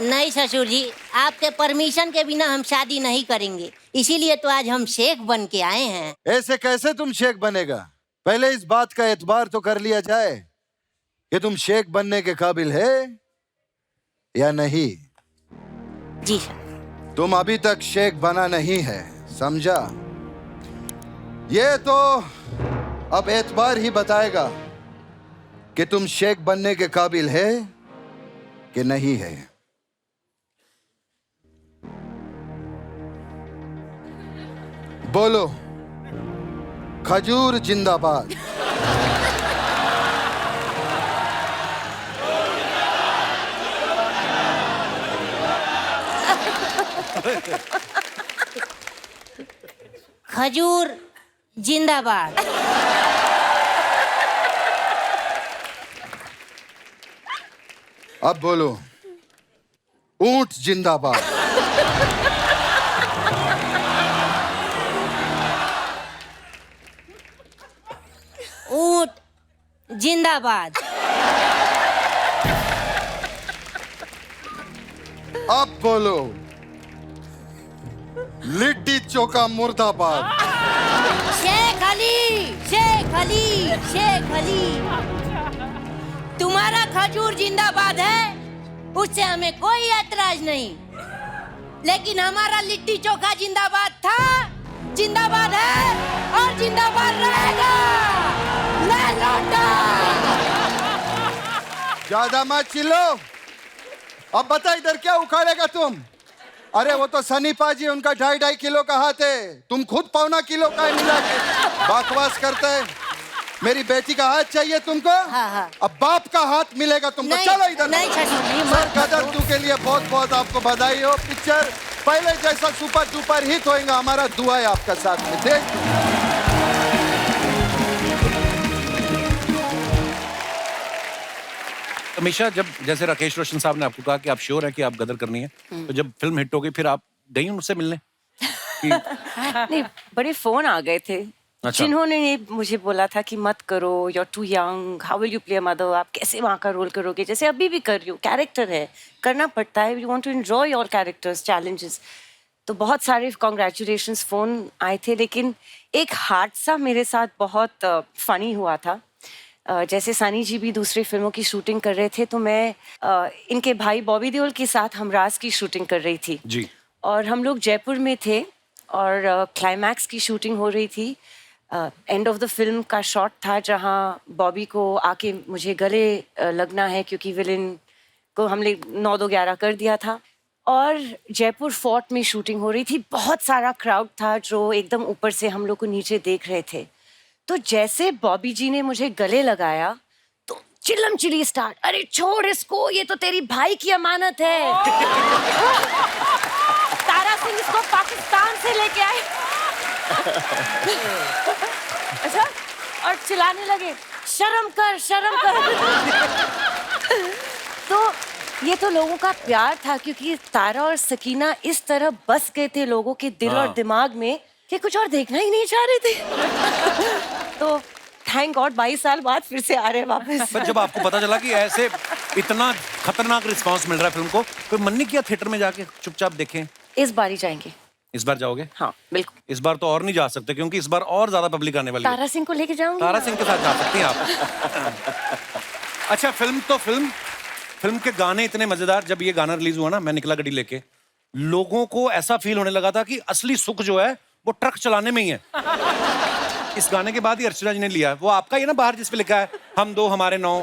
नहीं ससुर जी, आपके परमिशन के बिना हम शादी नहीं करेंगे, इसीलिए तो आज हम शेख बन के आए हैं। ऐसे कैसे तुम शेख बनेगा? पहले इस बात का एतबार तो कर लिया जाए कि तुम शेख बनने के काबिल है या नहीं। जी सर। तुम अभी तक शेख बना नहीं है, समझा? ये तो अब एतबार ही बताएगा कि तुम शेख बनने के काबिल है कि नहीं है। बोलो, खजूर जिंदाबाद। खजूर जिंदाबाद। अब बोलो, ऊंट जिंदाबाद। ऊंट जिंदाबाद। अब बोलो, लिट्टी चोखा मुर्दाबाद। शेख अली, शेख अली, शेख अली। तुम्हारा खजूर जिंदाबाद है, उससे हमें कोई ऐतराज नहीं, लेकिन हमारा लिट्टी चोखा जिंदाबाद था, जिंदाबाद है और जिंदाबाद रहेगा। ले लौटा। ज्यादा मत चिल्लो। अब बता इधर क्या उखाड़ेगा तुम? अरे वो तो सनी पाजी, उनका 2.5 किलो का हाथ है, तुम खुद 1.25 किलो का मिला के बकवास करते हैं। मेरी बेटी का हाथ चाहिए तुमको? हाँ। अब बाप का हाथ मिलेगा तुमको। चलो इधर। नहीं ससुर जी, सर गदर 2 के लिए बहुत बहुत आपको बधाई हो। पिक्चर पहले जैसा सुपर डुपर हिट होएगा, हमारा दुआ है आपका साथ में। देख हमेशा जब जैसे राकेश रोशन साहब ने आपको कहा कि आप श्योर हैं कि आप गदर करनी है, तो जब फिल्म हिट हो गई फिर आप गई उनसे मिलने? नहीं, बड़े फोन आ गए थे। अच्छा। जिन्होंने ये मुझे बोला था कि मत करो, you are too young, how will you play mother, आप कैसे वहाँ का रोल करोगे? जैसे अभी भी कर रही हूँ, कैरेक्टर है, करना पड़ता है, you want to enjoy your characters, challenges. तो बहुत सारे कॉन्ग्रेचुलेशंस फ़ोन आए थे, लेकिन एक हादसा मेरे साथ बहुत फनी हुआ था। जैसे सानी जी भी दूसरी फिल्मों की शूटिंग कर रहे थे, तो मैं इनके भाई बॉबी देओल के साथ हमराज की शूटिंग कर रही थी जी। और हम लोग जयपुर में थे और क्लाइमैक्स की शूटिंग हो रही थी। एंड ऑफ द फिल्म का शॉट था जहां बॉबी को आके मुझे गले लगना है, क्योंकि विलेन को हमने 9-2-11 कर दिया था। और जयपुर फोर्ट में शूटिंग हो रही थी, बहुत सारा क्राउड था जो एकदम ऊपर से हम लोग को नीचे देख रहे थे। तो जैसे बॉबी जी ने मुझे गले लगाया तो चिल्लम चिल्ली स्टार्ट, अरे छोड़ इसको, ये तो तेरी भाई की अमानत है। तारा सिंह इसको पाकिस्तान से लेके आए। अच्छा, और चिल्लाने लगे, शर्म कर शर्म कर। तो ये तो लोगों का प्यार था, क्योंकि तारा और सकीना इस तरह बस गए थे लोगों के दिल और दिमाग में कि कुछ और देखना ही नहीं चाह रहे थे। तो थैंक गॉड 22 साल बाद फिर से आ रहे हैं वापस। पर जब आपको पता चला कि ऐसे इतना खतरनाक रिस्पांस मिल रहा है फिल्म को, कोई मन नहीं किया थिएटर में जाके चुपचाप देखें? इस बार ही जाएंगे। इस बार जाओगे? हाँ बिल्कुल। इस बार तो और नहीं जा सकते, क्योंकि इस बार और ज्यादा पब्लिक आने वाली है। तारा सिंह को लेके जाऊंगी। तारा सिंह के साथ जा सकती हैं आप। अच्छा, फिल्म के गाने इतने मजेदार। जब ये गाना रिलीज हुआ ना, मैं निकला गड्डी लेके, लोगों को ऐसा फील होने लगा था कि असली सुख जो है वो ट्रक चलाने में ही है। इस गाने के बाद ही अर्चना जी ने लिया। वो आपका ही ना बाहर जिस पे लिखा है हम दो हमारे 9।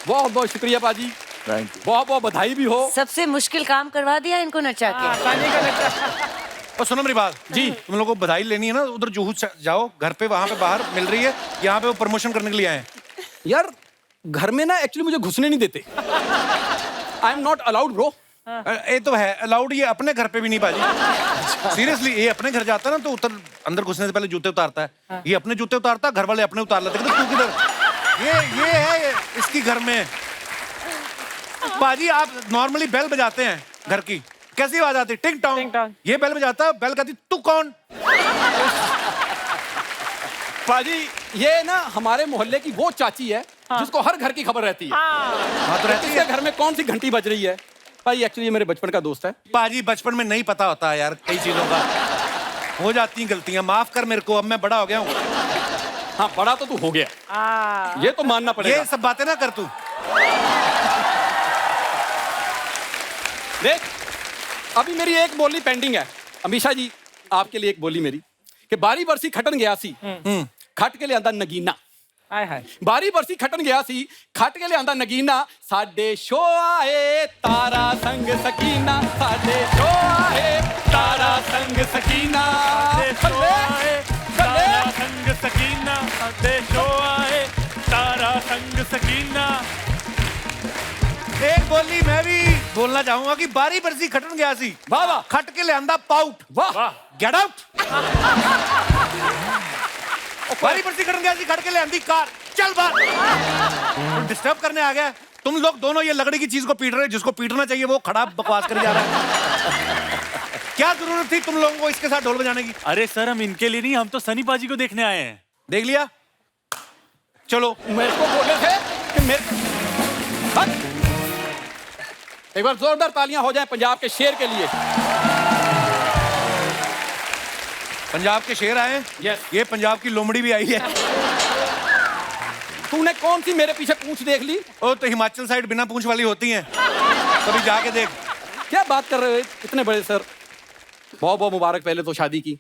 बहुत बहुत शुक्रिया पाजी, बहुत बहुत बधाई भी हो। सबसे मुश्किल काम करवा दिया इनको नचा के। और सुनो मेरी बात जी, तुम लोगों को बधाई लेनी है ना, उधर जूहू जाओ, घर पे वहां पे बाहर मिल रही है, यहाँ पे वो प्रमोशन करने के लिए आए हैं। यार घर में ना एक्चुअली मुझे घुसने नहीं देते। I am not allowed bro. ये तो है अलाउड, ये अपने घर पे भी नहीं बाजी। सीरियसली, ये अपने घर जाता है ना तो अंदर घुसने से पहले जूते उतारता है। ये अपने जूते उतारता है, घर वाले अपने उतार लेते हैं। तू किधर? ये है इसकी घर में। बाजी आप नॉर्मली बेल बजाते हैं घर की, कैसी आवाज आती? टिंग टॉन्ग। ये बेल बजाता है, बेल कहती तू कौन? पाजी ये ना हमारे मोहल्ले की वो चाची है जिसको हर घर की खबर रहती है। हाँ तो रहती है। घर में कौन सी घंटी बज रही है। भाई एक्चुअली ये मेरे बचपन का दोस्त है। पाजी बचपन में नहीं पता होता यार, कई चीजों का हो जाती हैं गलतियां, माफ कर मेरे को, अब मैं बड़ा हो गया हूँ। हाँ बड़ा तो तू हो गया, ये तो मानना पड़ेगा। ये सब बातें ना कर तू। देख अभी मेरी एक बोली पेंडिंग है। अमीशा जी आपके लिए एक बोली मेरी कि बारी बरसी खटन गया सी, खट के लियांदा नगीना। बारी बरसी खटन गया सी, खट के लियांदा नगीना, साडे शो आए तारा संग सकीना, साडे शो आए तारा संग सकीना, तारा संग सकीना, साडे शो आए तारा संग सकीना। एक बोली मैं भी बोलना चाहूंगा कि बारी बरसी खटन गया सी, वाह वाह, खट के लियांदा पाउट, वाह, गेट आउट। बारी बरसी खटन गया सी, खट के लियांदी कार, चल बाहर। डिस्टर्ब करने आ गया। तुम लोग दोनों ये लकड़ी की चीज को पीट रहे हो, जिसको पीटना चाहिए वो खड़ा बकवास कर जा रहा है। क्या जरूरत थी तुम लोगों को इसके साथ ढोल बजाने की? अरे सर हम इनके लिए नहीं, हम तो सनी पाजी को देखने आए हैं। देख लिया, चलो। मेरे को बोले थे कि मेरे एक बार जोरदार तालियां हो जाएं पंजाब के शेर के लिए। पंजाब के शेर आए। यस। ये पंजाब की लोमड़ी भी आई है। तूने कौन सी मेरे पीछे पूंछ देख ली? ओ तो हिमाचल साइड बिना पूंछ वाली होती हैं, कभी जाके देख। क्या बात कर रहे हो इतने बड़े सर, बहुत बहुत मुबारक पहले तो शादी की।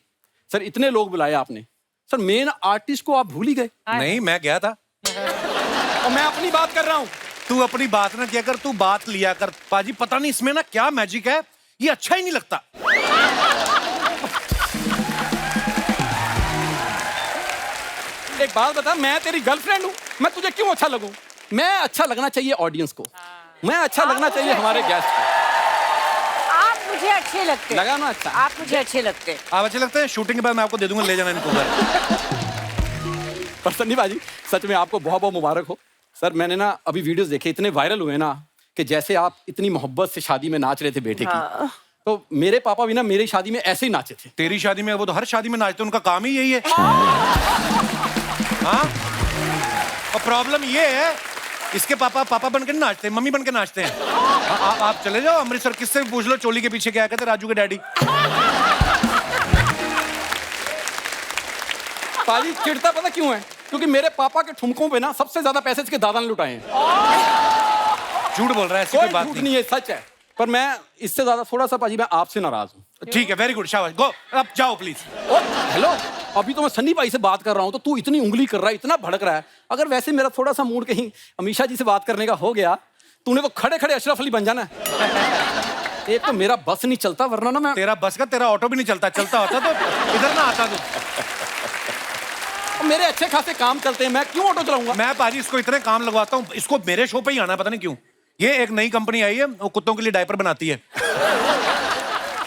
सर इतने लोग बुलाए आपने, सर मेन आर्टिस्ट को आप भूल ही गए। नहीं मैं गया था। और मैं अपनी बात कर रहा हूँ। तू अपनी बात ना किया कर, तू बात लिया कर। पाजी पता नहीं इसमें ना क्या मैजिक है, ये अच्छा ही नहीं लगता। एक बात बता, मैं तेरी गर्लफ्रेंड हूँ, मैं तुझे क्यों अच्छा लगूं? मैं अच्छा लगना चाहिए ऑडियंस को, मैं अच्छा लगना चाहिए हमारे गेस्ट को। आप मुझे अच्छे लगते लगा ना अच्छा? आप मुझे अच्छे लगते। आप अच्छे लगते हैं। शूटिंग के बाद मैं आपको दे दूंगा, ले जाना इनको घर। पर सन्नी बाजी सच में आपको बहुत बहुत मुबारक हो। सर मैंने ना अभी वीडियोस देखे, इतने वायरल हुए ना कि जैसे आप इतनी मोहब्बत से शादी में नाच रहे थे बेटे की। तो मेरे पापा भी ना मेरी शादी में ऐसे ही नाचे थे। तेरी शादी में? वो तो हर शादी में नाचते, उनका काम ही यही है। हाँ, और प्रॉब्लम ये है इसके पापा पापा बन के नाचते हैं, मम्मी बन के नाचते हैं। आप चले जाओ अमृतसर, किससे भी पूछ लो चोली के पीछे क्या कहते, राजू के डैडी। पाजी चिढ़ता पता क्यों है? क्योंकि मेरे पापा के ठुमकों पे ना सबसे ज्यादा पैसे इसके दादा ने लुटाए हैं। झूठ बोल रहा है, ऐसी कोई कोई बात झूठ नहीं। नहीं है, सच है। पर मैं इससे ज्यादा थोड़ा सा पाजी मैं आपसे नाराज हूँ। ठीक है, वेरी गुड, शाबाश, गो, अब जाओ प्लीज। हेलो, अभी तो मैं सन्नी भाई से बात कर रहा हूँ तो तू इतनी उंगली कर रहा है, इतना भड़क रहा है। अगर वैसे मेरा थोड़ा सा मूड कहीं अमीशा जी से बात करने का हो गया, तूने तो खड़े खड़े अशरफ अली बन जाना है। एक तो मेरा बस नहीं चलता, वरना ना मैं तेरा बस का तेरा ऑटो भी नहीं चलता, चलता होता तो इधर ना आता तू। मेरे अच्छे खासे काम चलते हैं, मैं क्यों ऑटो चलाऊंगा? मैं पाजी इसको इतने काम लगवाता हूँ, इसको मेरे शो पे ही आना है, पता नहीं क्यों। ये एक नई कंपनी आई है, वो कुत्तों के लिए डायपर बनाती है।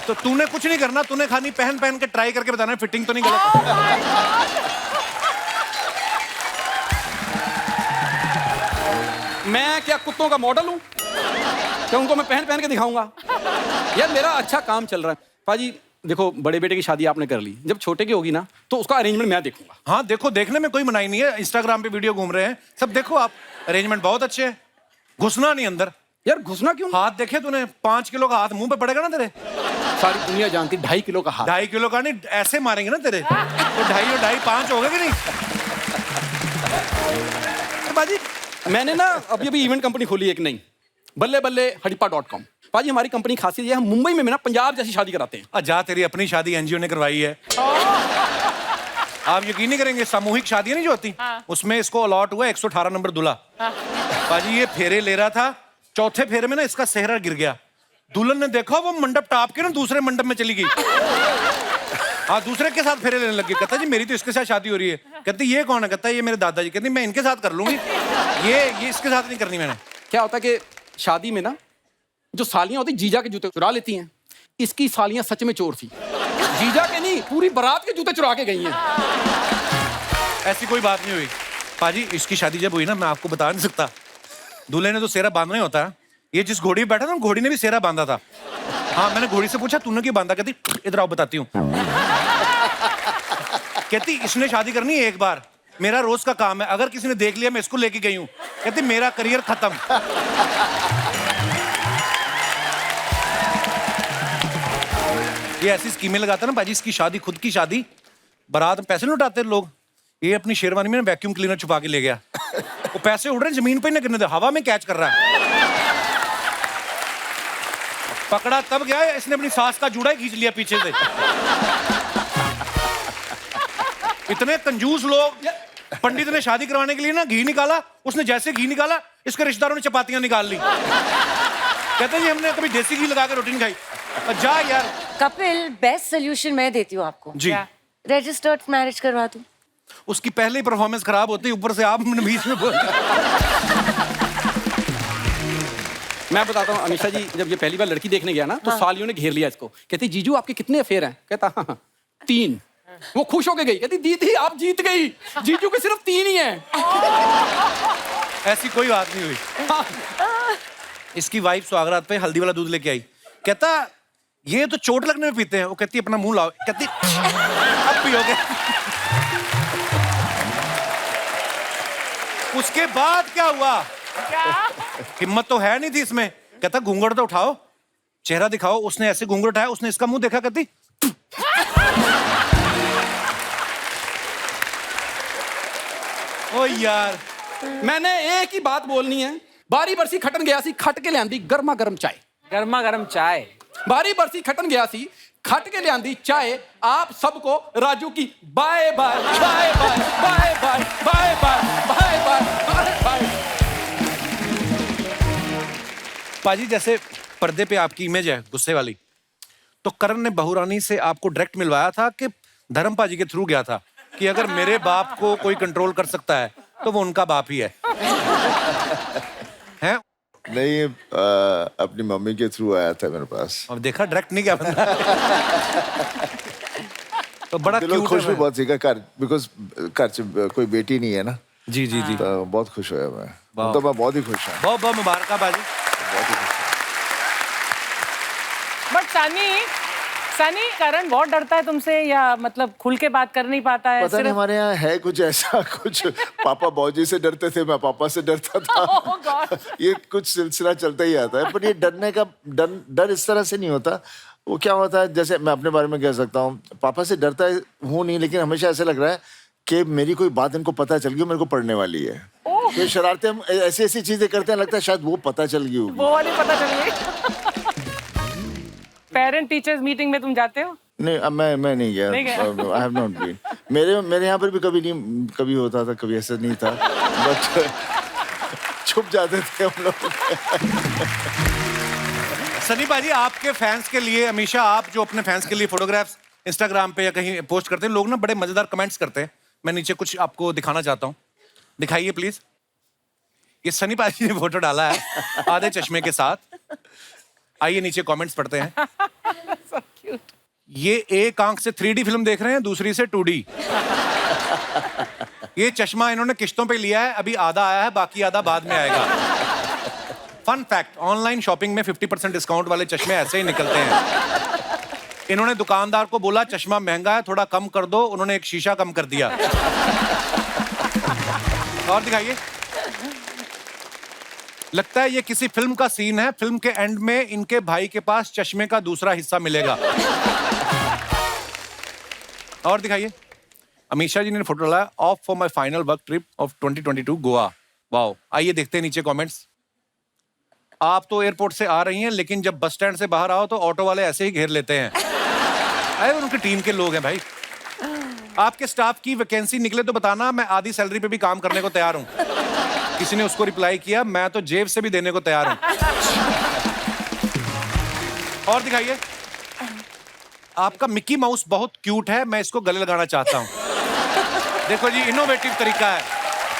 तो तूने कुछ नहीं करना, तूने खाली पहन पहन के ट्राई करके बताना है फिटिंग तो नहीं गलत। मैं क्या कुत्तों का मॉडल हूँ क्या उनको मैं पहन पहन के दिखाऊंगा? यार मेरा अच्छा काम चल रहा है। पाजी देखो, बड़े बेटे की शादी आपने कर ली, जब छोटे की होगी ना तो उसका अरेंजमेंट मैं देखूंगा। हाँ देखो, देखने में कोई मनाही नहीं है, इंस्टाग्राम पे वीडियो घूम रहे हैं सब, देखो आप, अरेंजमेंट बहुत अच्छे है। घुसना नहीं अंदर। यार घुसना क्यों? हाथ देखे तूने? 5 किलो का हाथ मुंह पे पड़ेगा ना तेरे। सारी दुनिया जानती 2.5 किलो का हाथ। 2.5 किलो का नहीं, ऐसे मारेंगे ना तेरे तो 2.5 और 2.5 5 हो गए कि नहीं? पाजी मैंने ना अभी इवेंट कंपनी खोली एक नई, बल्ले बल्ले हड़िप्पा.com। पाजी हमारी कंपनी खासियत ये है, हम मुंबई में ना पंजाब जैसी शादी कराते हैं। जा, तेरी अपनी शादी एनजीओ ने करवाई है। आप यकीन नहीं करेंगे, सामूहिक शादियां नहीं जो होती, उसमें इसको अलॉट हुआ 118 नंबर दूल्हा। पाजी ये फेरे ले रहा था, चौथे फेरे में ना इसका सेहरा गिर गया। दुल्हन ने देखा, वो मंडप टाप के ना दूसरे मंडप में चली गई। हाँ, दूसरे के साथ फेरे लेने लगी। कहता जी मेरी तो इसके साथ शादी हो रही है। कहती ये कौन है? कहता ये मेरे दादाजी। कहती मैं इनके साथ कर लूंगी, ये इसके साथ नहीं करनी मैंने। क्या होता है कि शादी में ना जो सालियां होती जीजा के जूते चुरा लेती हैं, इसकी सालियां सच में चोर थी। जीजा के नहीं, पूरी बारात के जूते चुरा के गई हैं। ऐसी कोई बात नहीं हुई पाजी। इसकी शादी जब हुई ना, मैं आपको बता नहीं सकता, दूल्हे ने तो सेहरा बांधना ही होता है। ये जिस घोड़ी पे बैठा था, घोड़ी ने भी सेहरा बांधा था। हाँ, मैंने घोड़ी से पूछा तूने क्यों बांधा? कहती इधर आओ बताती हूँ। कहती इसने शादी करनी है एक बार, मेरा रोज का काम है, अगर किसी ने देख लिया मैं इसको लेके गई हूँ। कहती मेरा करियर खत्म। ये ऐसी स्कीमें लगाता है ना पाजी, इसकी शादी, खुद की शादी, बारात में पैसे लुटाते हैं लोग। ये अपनी शेरवानी में वैक्यूम क्लीनर छुपा के ले गया। वो पैसे उड़ रहे हैं, जमीन पे नहीं गिरने दे, हवा में कैच कर रहा है। पकड़ा तब गया, इसने अपनी सास का जूड़ा ही खींच लिया पीछे से। इतने कंजूस लोग। पंडित ने शादी करवाने के लिए ना घी निकाला, उसने जैसे घी निकाला, इसके रिश्तेदारों ने चपातियां निकाल ली। कहते हैं हमने कभी देसी घी लगा के रोटी नहीं खाई। जा यार। कपिल, बेस्ट सोल्यूशन मैं देती हूँ आपको। जी। रजिस्टर्ड मैरिज करवा दूं। उसकी पहले ही परफॉर्मेंस खराब होती है, ऊपर से आप बीच में बोल। मैं बताता हूँ अमीशा जी, जब ये पहली बार लड़की देखने गया ना तो सालियों ने घेर लिया इसको। कहती जीजू आपके कितने अफेयर हैं? कहता हाँ 3। वो खुश होके गई, कहती दीदी आप जीत गई, जीजू के सिर्फ 3 ही हैं। ऐसी कोई बात नहीं हुई। इसकी वाइफ सुहागरात पे हल्दी वाला दूध लेके आई। कहता ये तो चोट लगने में पीते हैं। वो कहती अपना मुंह लाओ। कहती अब पियोगे। उसके बाद क्या हुआ? हिम्मत तो है नहीं थी इसमें। कहता घूंघट तो उठाओ, चेहरा दिखाओ। उसने ऐसे घूंघट उठाया, उसने इसका मुंह देखा। कहती ओ यार, मैंने एक ही बात बोलनी है। बारी बरसी खटन गया सी, खट के लियांदी गर्मा गर्म चाय। गर्मा गर्म चाय। बारी बरसी खटन गया सी, खट के लियांदी चाय। आप सबको राजू की bye bye bye bye bye bye bye bye bye bye bye. पाजी जैसे पर्दे पे आपकी इमेज है गुस्से वाली, तो करण ने बहुरानी से आपको डायरेक्ट मिलवाया था कि धर्म पाजी के थ्रू गया था कि अगर मेरे बाप को कोई कंट्रोल कर सकता है तो वो उनका बाप ही है। हैं? नहीं, अपनी मम्मी के थ्रू आया था मेरे पास। अब देखा डायरेक्ट नहीं क्या बंदा। तो बड़ा क्यूट खुश भी बहुत सीखा कर, बिकॉज घर कोई बेटी नहीं है ना। जी जी जी, तो बहुत खुश हुआ मैं। तो मैं बहुत ही खुश हूँ। बहुत बहुत मुबारक बाजी। बहुत ही खुश। बट सनी, करण बहुत डरता है तुमसे, या मतलब खुल के बात कर नहीं पाता है? पता नहीं, हमारे यहाँ है कुछ ऐसा, कुछ पापा बौजी से डरते थे, मैं पापा से डरता था। ये कुछ सिलसिला चलता ही आता है। पर ये डरने का डर इस तरह से नहीं होता। वो क्या होता है, जैसे मैं अपने बारे में कह सकता हूँ, पापा से डरता हूँ नहीं, लेकिन हमेशा ऐसे लग रहा है कि मेरी कोई बात इनको पता चल गई, मेरे को पढ़ने वाली है। तो शरारतें हम ऐसी ऐसी चीजें करते हैं, लगता है शायद वो पता चल गई होगी। वो वाली पता चल गई। पेरेंट टीचर्स मीटिंग में तुम जाते हो? नहीं, अब मैं नहीं गया। I have not been. मेरे यहाँ पर भी कभी होता था, कभी ऐसा नहीं था, बट छुप जाते थे हम लोग। सनी पाजी, आपके फैंस के लिए, हमेशा आप जो अपने फैंस के लिए फोटोग्राफ्स इंस्टाग्राम पे या कहीं पोस्ट करते हैं, लोग ना बड़े मजेदार कमेंट्स करते हैं। मैं नीचे कुछ आपको दिखाना चाहता हूँ, दिखाइए प्लीज। ये सनी पाजी ने फोटो डाला है आधे चश्मे के साथ। आइए नीचे कमेंट्स पढ़ते हैं। So cute. ये एक आंख से 3D फिल्म देख रहे हैं, दूसरी से 2D। ये चश्मा इन्होंने किश्तों पे लिया है, अभी आधा आया है, बाकी आधा बाद में आएगा। फन फैक्ट, ऑनलाइन शॉपिंग में 50% डिस्काउंट वाले चश्मे ऐसे ही निकलते हैं। इन्होंने दुकानदार को बोला चश्मा महंगा है, थोड़ा कम कर दो, उन्होंने एक शीशा कम कर दिया। और दिखाइए। लगता है ये किसी फिल्म का सीन है। फिल्म के एंड में इनके भाई के पास चश्मे का दूसरा हिस्सा मिलेगा। और दिखाइए। अमीशा जी ने फोटो डाला, of for my final work trip of 2022 Goa. Wow. आइए देखते हैं नीचे कमेंट्स। आप तो एयरपोर्ट से आ रही हैं, लेकिन जब बस स्टैंड से बाहर आओ तो ऑटो वाले ऐसे ही घेर लेते हैं। अरे उनकी टीम के लोग हैं भाई। आपके स्टाफ की वैकेंसी निकले तो बताना, मैं आधी सैलरी पे भी काम करने को तैयार हूं। किसी ने उसको रिप्लाई किया, मैं तो जेब से भी देने को तैयार हूं। और दिखाइए। आपका मिक्की माउस बहुत क्यूट है, मैं इसको गले लगाना चाहता हूं। देखो जी, इनोवेटिव तरीका है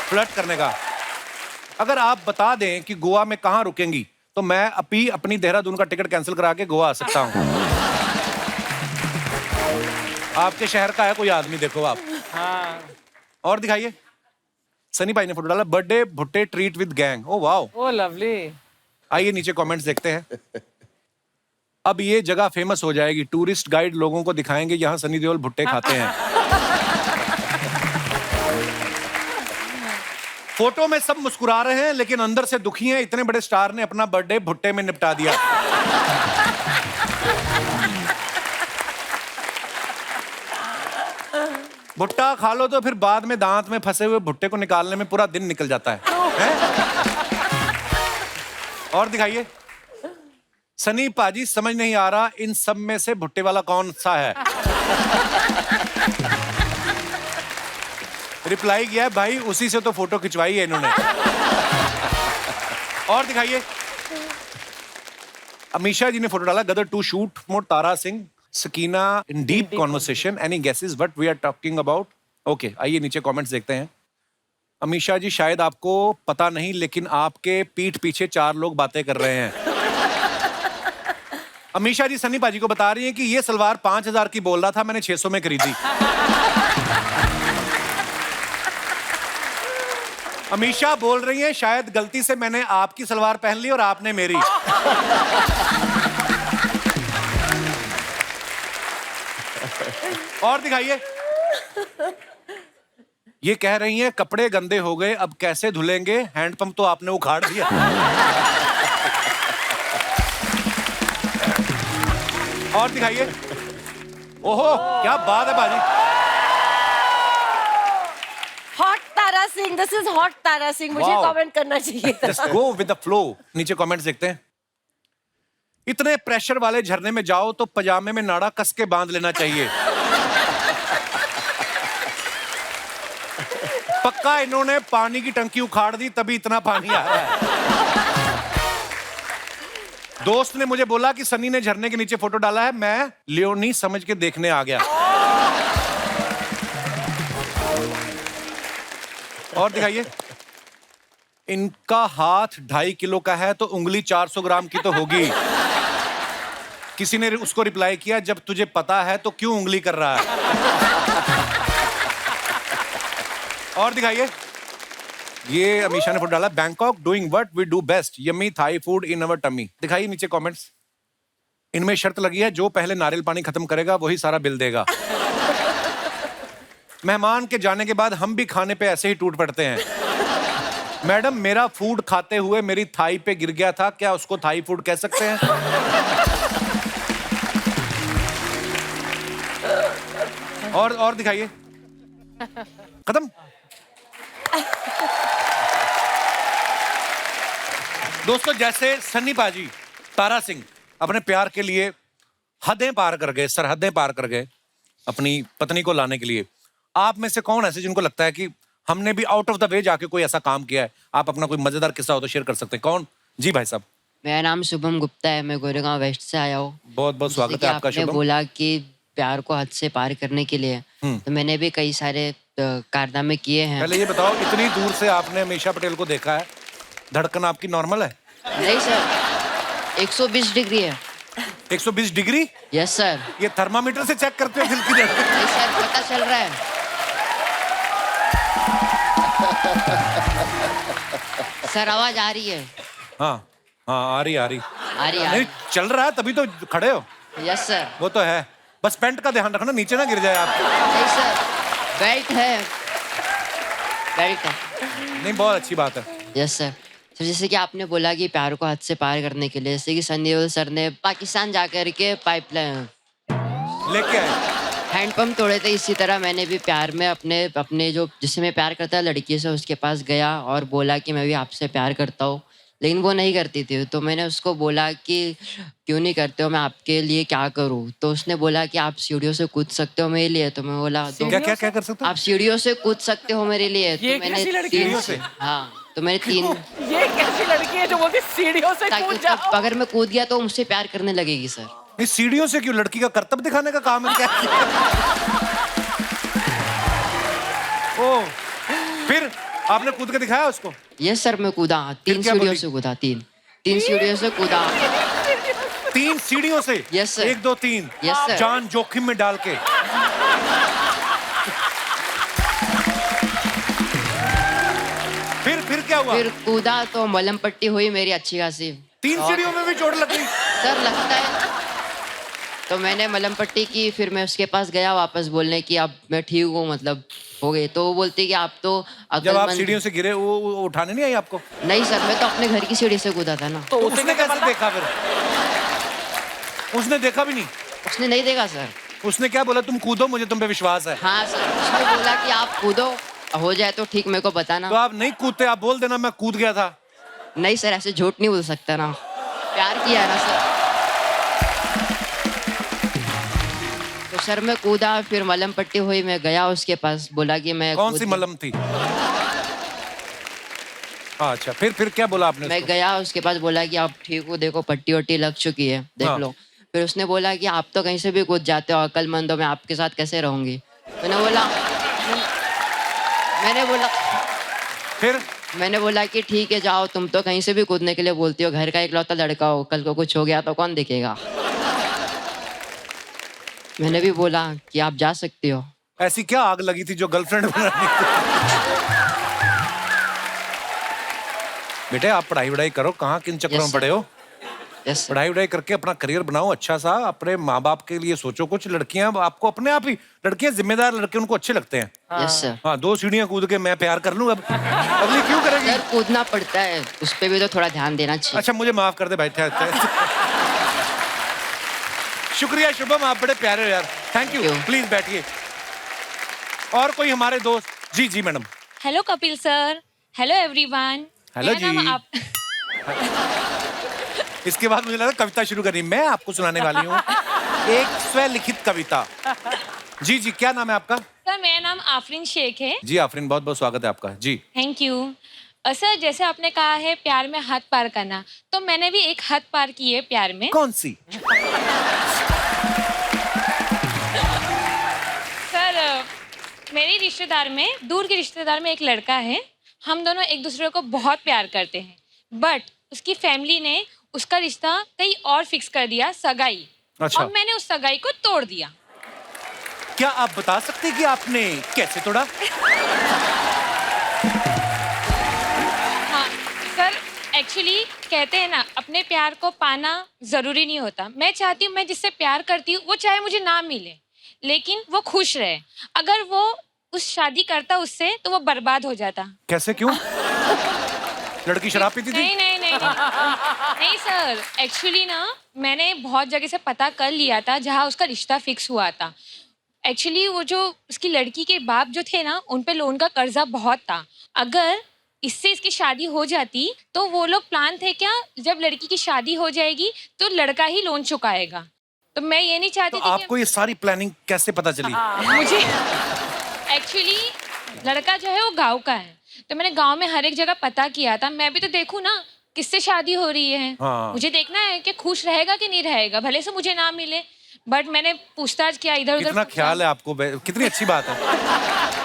फ्लर्ट करने का। अगर आप बता दें कि गोवा में कहां रुकेंगी, तो मैं अभी अपनी देहरादून का टिकट कैंसिल करा के गोवा आ सकता हूं। आपके शहर का है कोई आदमी, देखो आप। हाँ। और दिखाइए। सनी भाई ने फोटो डाला, बर्थडे भुट्टे treat with gang. Oh wow, oh lovely. आइए नीचे कमेंट्स देखते हैं। अब ये जगह फेमस हो जाएगी, टूरिस्ट गाइड लोगों को दिखाएंगे यहाँ सनी देओल भुट्टे खाते हैं। फोटो में सब मुस्कुरा रहे हैं, लेकिन अंदर से दुखी हैं। इतने बड़े स्टार ने अपना बर्थडे भुट्टे में निपटा दिया। भुट्टा खा लो तो फिर बाद में दांत में फंसे हुए भुट्टे को निकालने में पूरा दिन निकल जाता है? और दिखाइए। सनी पाजी, समझ नहीं आ रहा इन सब में से भुट्टे वाला कौन सा है। रिप्लाई किया है, भाई उसी से तो फोटो खिंचवाई है इन्होंने। और दिखाइए। अमीशा जी ने फोटो डाला, Gadar two shoot more Tara Singh Sakina in deep conversation, any guesses what we are talking about? Okay, आइए नीचे कमेंट्स देखते हैं। अमीशा जी, शायद आपको पता नहीं, लेकिन आपके पीठ पीछे 4 लोग बातें कर रहे हैं। अमीशा जी सनी पाजी को बता रही हैं कि ये सलवार 5000 की बोल रहा था, मैंने 600 में खरीदी। अमीशा बोल रही हैं, शायद गलती से मैंने आपकी सलवार पहन ली और आपने मेरी। और दिखाइए। ये कह रही हैं, कपड़े गंदे हो गए, अब कैसे धुलेंगे, हैंडपंप तो आपने उखाड़ दिया। और दिखाइए। ओहो, क्या बात है बाजी। Hot Tara Singh, this is hot Tara Singh, मुझे कमेंट करना चाहिए था। Just go with the flow। नीचे कमेंट्स देखते हैं। इतने प्रेशर वाले झरने में जाओ तो पजामे में नाड़ा कस के बांध लेना चाहिए। पक्का इन्होंने पानी की टंकी उखाड़ दी, तभी इतना पानी आ रहा है। दोस्त ने मुझे बोला कि सनी ने झरने के नीचे फोटो डाला है, मैं लियोनी समझ के देखने आ गया। और दिखाइए। इनका हाथ 2.5 किलो का है तो उंगली 400 ग्राम की तो होगी। किसी ने उसको रिप्लाई किया, जब तुझे पता है तो क्यों उंगली कर रहा है। और दिखाइए। ये अमीशा ने फोटो डाला, Bangkok doing what we do best, yummy Thai food in our tummy. दिखाइए नीचे कमेंट्स। इनमें शर्त लगी है, जो पहले नारियल पानी खत्म करेगा वही सारा बिल देगा। मेहमान के जाने के बाद हम भी खाने पे ऐसे ही टूट पड़ते हैं। मैडम, मेरा फूड खाते हुए मेरी थाई पे गिर गया था, क्या उसको थाई फूड कह सकते हैं? और दिखाइए। खत्म। दोस्तों, जैसे सन्नी पाजी, तारा सिंह अपने प्यार के लिए हदें पार कर गए, सरहदें पार कर गए अपनी पत्नी को लाने के लिए, आप में से कौन ऐसे जिनको लगता है कि हमने भी आउट ऑफ द वे जाके कोई ऐसा काम किया है? आप अपना कोई मजेदार किस्सा हो तो शेयर कर सकते हैं। कौन? जी भाई साहब। मेरा नाम शुभम गुप्ता है, मैं गोरेगांव वेस्ट से आया हूँ। बहुत बहुत स्वागत है आपका शुभम। बोला कि प्यार को हद से पार करने के लिए, तो मैंने भी कई सारे कारनामे किए हैं। पहले ये बताओ, इतनी दूर से आपने अमीषा पटेल को देखा है, धड़कन आपकी नॉर्मल है? नहीं सर, 120 डिग्री है। 120 डिग्री? Yes sir. ये थर्मामीटर से चेक करते हो दिल की धड़कन? नहीं सर, पता चल रहा है। सर आवाज आ रही है? हाँ हाँ, आ रही नहीं, चल रहा है तभी तो खड़े हो। Yes sir. वो तो है, बस पैंट का ध्यान रखना नीचे ना गिर जाए आप। नहीं सर, बेल्ट है। नहीं, बहुत अच्छी बात है। Yes sir. तो जैसे कि आपने बोला कि प्यार को हद से पार करने के लिए, जैसे कि सन्नी देओल सर ने पाकिस्तान जाकर के पाइपलाइन लेके आए, हैंडपंप तोड़े थे, इसी तरह मैंने भी प्यार में अपने जो जिससे मैं प्यार करता लड़की से, उसके पास गया और बोला कि मैं भी आपसे प्यार करता हूँ, लेकिन वो नहीं करती थी। तो मैंने उसको बोला कि क्यों नहीं करते हो, मैं आपके लिए क्या करूँ? तो उसने बोला कि आप सीढ़ियों से कूद सकते हो मेरे लिए। तो मैं बोला क्या क्या क्या कर सकते हो? आप सीढ़ियों से कूद सकते हो मेरे लिए। ये तो मैंने कैसी लड़की है? तीन से, हाँ, तो मैंने 3 ये कैसी लड़की है जो बोलती है सीढ़ियों से कूद जाओ? अगर मैं कूद गया तो मुझसे प्यार करने लगेगी सर। नहीं, सीढ़ियों से क्यों? लड़की का कर्तव्य दिखाने का काम है क्या? ओ, फिर आपने कूद के दिखाया उसको? यस सर, मैं कूदा। 3 सीढ़ियों से कूदा। 3 सीढ़ियों से कूदा। 3 सीढ़ियों से? Yes sir. 1 2 3। Yes sir. जान जोखिम में डाल के। फिर क्या हुआ? फिर कूदा तो मलहम पट्टी हुई मेरी अच्छी खासी। 3 सीढ़ियों में भी चोट लग गई? सर लगता है। तो मैंने मलहम पट्टी की, फिर मैं उसके पास गया वापस बोलने की अब मैं ठीक हूँ, मतलब हो गई। तो वो बोलती कि आप तो जब आप सीढ़ियों से गिरे वो उठाने नहीं आई आपको? नहीं सर, मैं तो अपने घर की सीढ़ी से कूदा था ना। तो उसने कैसे देखा फिर? उसने देखा भी नहीं? उसने नहीं देखा सर। उसने क्या बोला? तुम कूदो, मुझे तुम पे विश्वास है। हाँ सर, उसने बोला कि आप कूदो, हो जाए तो ठीक, मेरे को बताना। तो आप नहीं कूदते, आप बोल देना मैं कूद गया था। नहीं सर, ऐसे झूठ नहीं बोल सकता ना, प्यार किया है ना सर। तो सर मैं कूदा, फिर मलहम पट्टी हुई, मैं गया उसके पास, बोला कि मैं कौन सी मलहम थी? अच्छा, फिर क्या बोला आपने? मैं गया उसके पास, बोला कि आप ठीक हो, देखो पट्टी वट्टी लग चुकी है, देख लो। फिर उसने बोला कि आप तो कहीं से भी कूद जाते हो, अक्लमंद हो, मैं आपके साथ कैसे रहूंगी? मैंने बोला कि ठीक है जाओ, तुम तो कहीं से भी कूदने के लिए बोलती हो, घर का इकलौता लड़का हो, कल को कुछ हो गया तो कौन देखेगा? मैंने भी बोला कि आप जा सकती हो। ऐसी क्या आग लगी थी जो गर्लफ्रेंड बनाने? बेटे आप पढ़ाई वढ़ाई करो, कहाँ किन चक्करों में पड़े हो? पढ़ाई वढ़ाई करके अपना करियर बनाओ अच्छा सा, अपने माँ बाप के लिए सोचो कुछ। लड़कियां आपको अपने आप ही, लड़कियां जिम्मेदार लड़के उनको अच्छे लगते हैं। Yes sir. हाँ, 2 सीढ़ियां कूद के मैं प्यार कर लूं, अब अगली क्यों करेगी? सर कूदना पड़ता है, उस पे भी तो थोड़ा ध्यान देना चाहिए। अच्छा मुझे माफ कर दे, बैठे शुक्रिया शुभम, आप बड़े प्यारे हो यार, थैंक यू। प्लीज बैठिए। और कोई हमारे दोस्त? जी जी madam. Hello Kapil sir, hello everyone. Hello जी। इसके बाद मुझे लगा कविता शुरू करनी, मैं आपको सुनाने वाली हूँ एक स्वलिखित कविता। जी जी, क्या नाम है आपका? सर मेरा नाम आफरीन शेख है। जी आफरीन, बहुत बहुत स्वागत है आपका। जी थैंक यू। सर जैसे आपने कहा है प्यार में हद पार करना, तो मैंने भी एक हद पार की है प्यार में। कौन सी? सर मेरी रिश्तेदार में, दूर के रिश्तेदार में एक लड़का है, हम दोनों एक दूसरे को बहुत प्यार करते हैं, बट उसकी फैमिली ने उसका रिश्ता कहीं और फिक्स कर दिया, सगाई। अच्छा। और मैंने उस सगाई को तोड़ दिया। क्या आप बता सकते हैं कि आपने कैसे तोड़ा? हाँ सर, एक्चुअली कहते हैं ना, अपने प्यार को पाना जरूरी नहीं होता। मैं चाहती हूँ मैं जिससे प्यार करती हूँ वो चाहे मुझे ना मिले, लेकिन वो खुश रहे। अगर वो उस शादी करता उससे तो वो बर्बाद हो जाता। कैसे, क्यों? लड़की शराब पीती थी? नहीं नहीं नहीं नहीं सर, एक्चुअली ना मैंने बहुत जगह से पता कर लिया था जहाँ उसका रिश्ता फिक्स हुआ था। एक्चुअली वो जो उसकी लड़की के बाप जो थे ना, उन पे लोन का कर्जा बहुत था। अगर इससे इसकी शादी हो जाती तो वो लोग प्लान थे क्या, जब लड़की की शादी हो जाएगी तो लड़का ही लोन चुकाएगा। तो मैं ये नहीं चाहती तो थी आपको ये सारी प्लानिंग कैसे पता चली? मुझे एक्चुअली लड़का जो है वो गांव का है, तो मैंने गांव में हर एक जगह पता किया था। मैं भी तो देखूं ना किससे शादी हो रही है। मुझे देखना है कि खुश रहेगा कि नहीं रहेगा, भले से मुझे ना मिले, बट मैंने पूछताछ किया इधर उधर। कितना ख्याल है आपको, कितनी अच्छी बात है।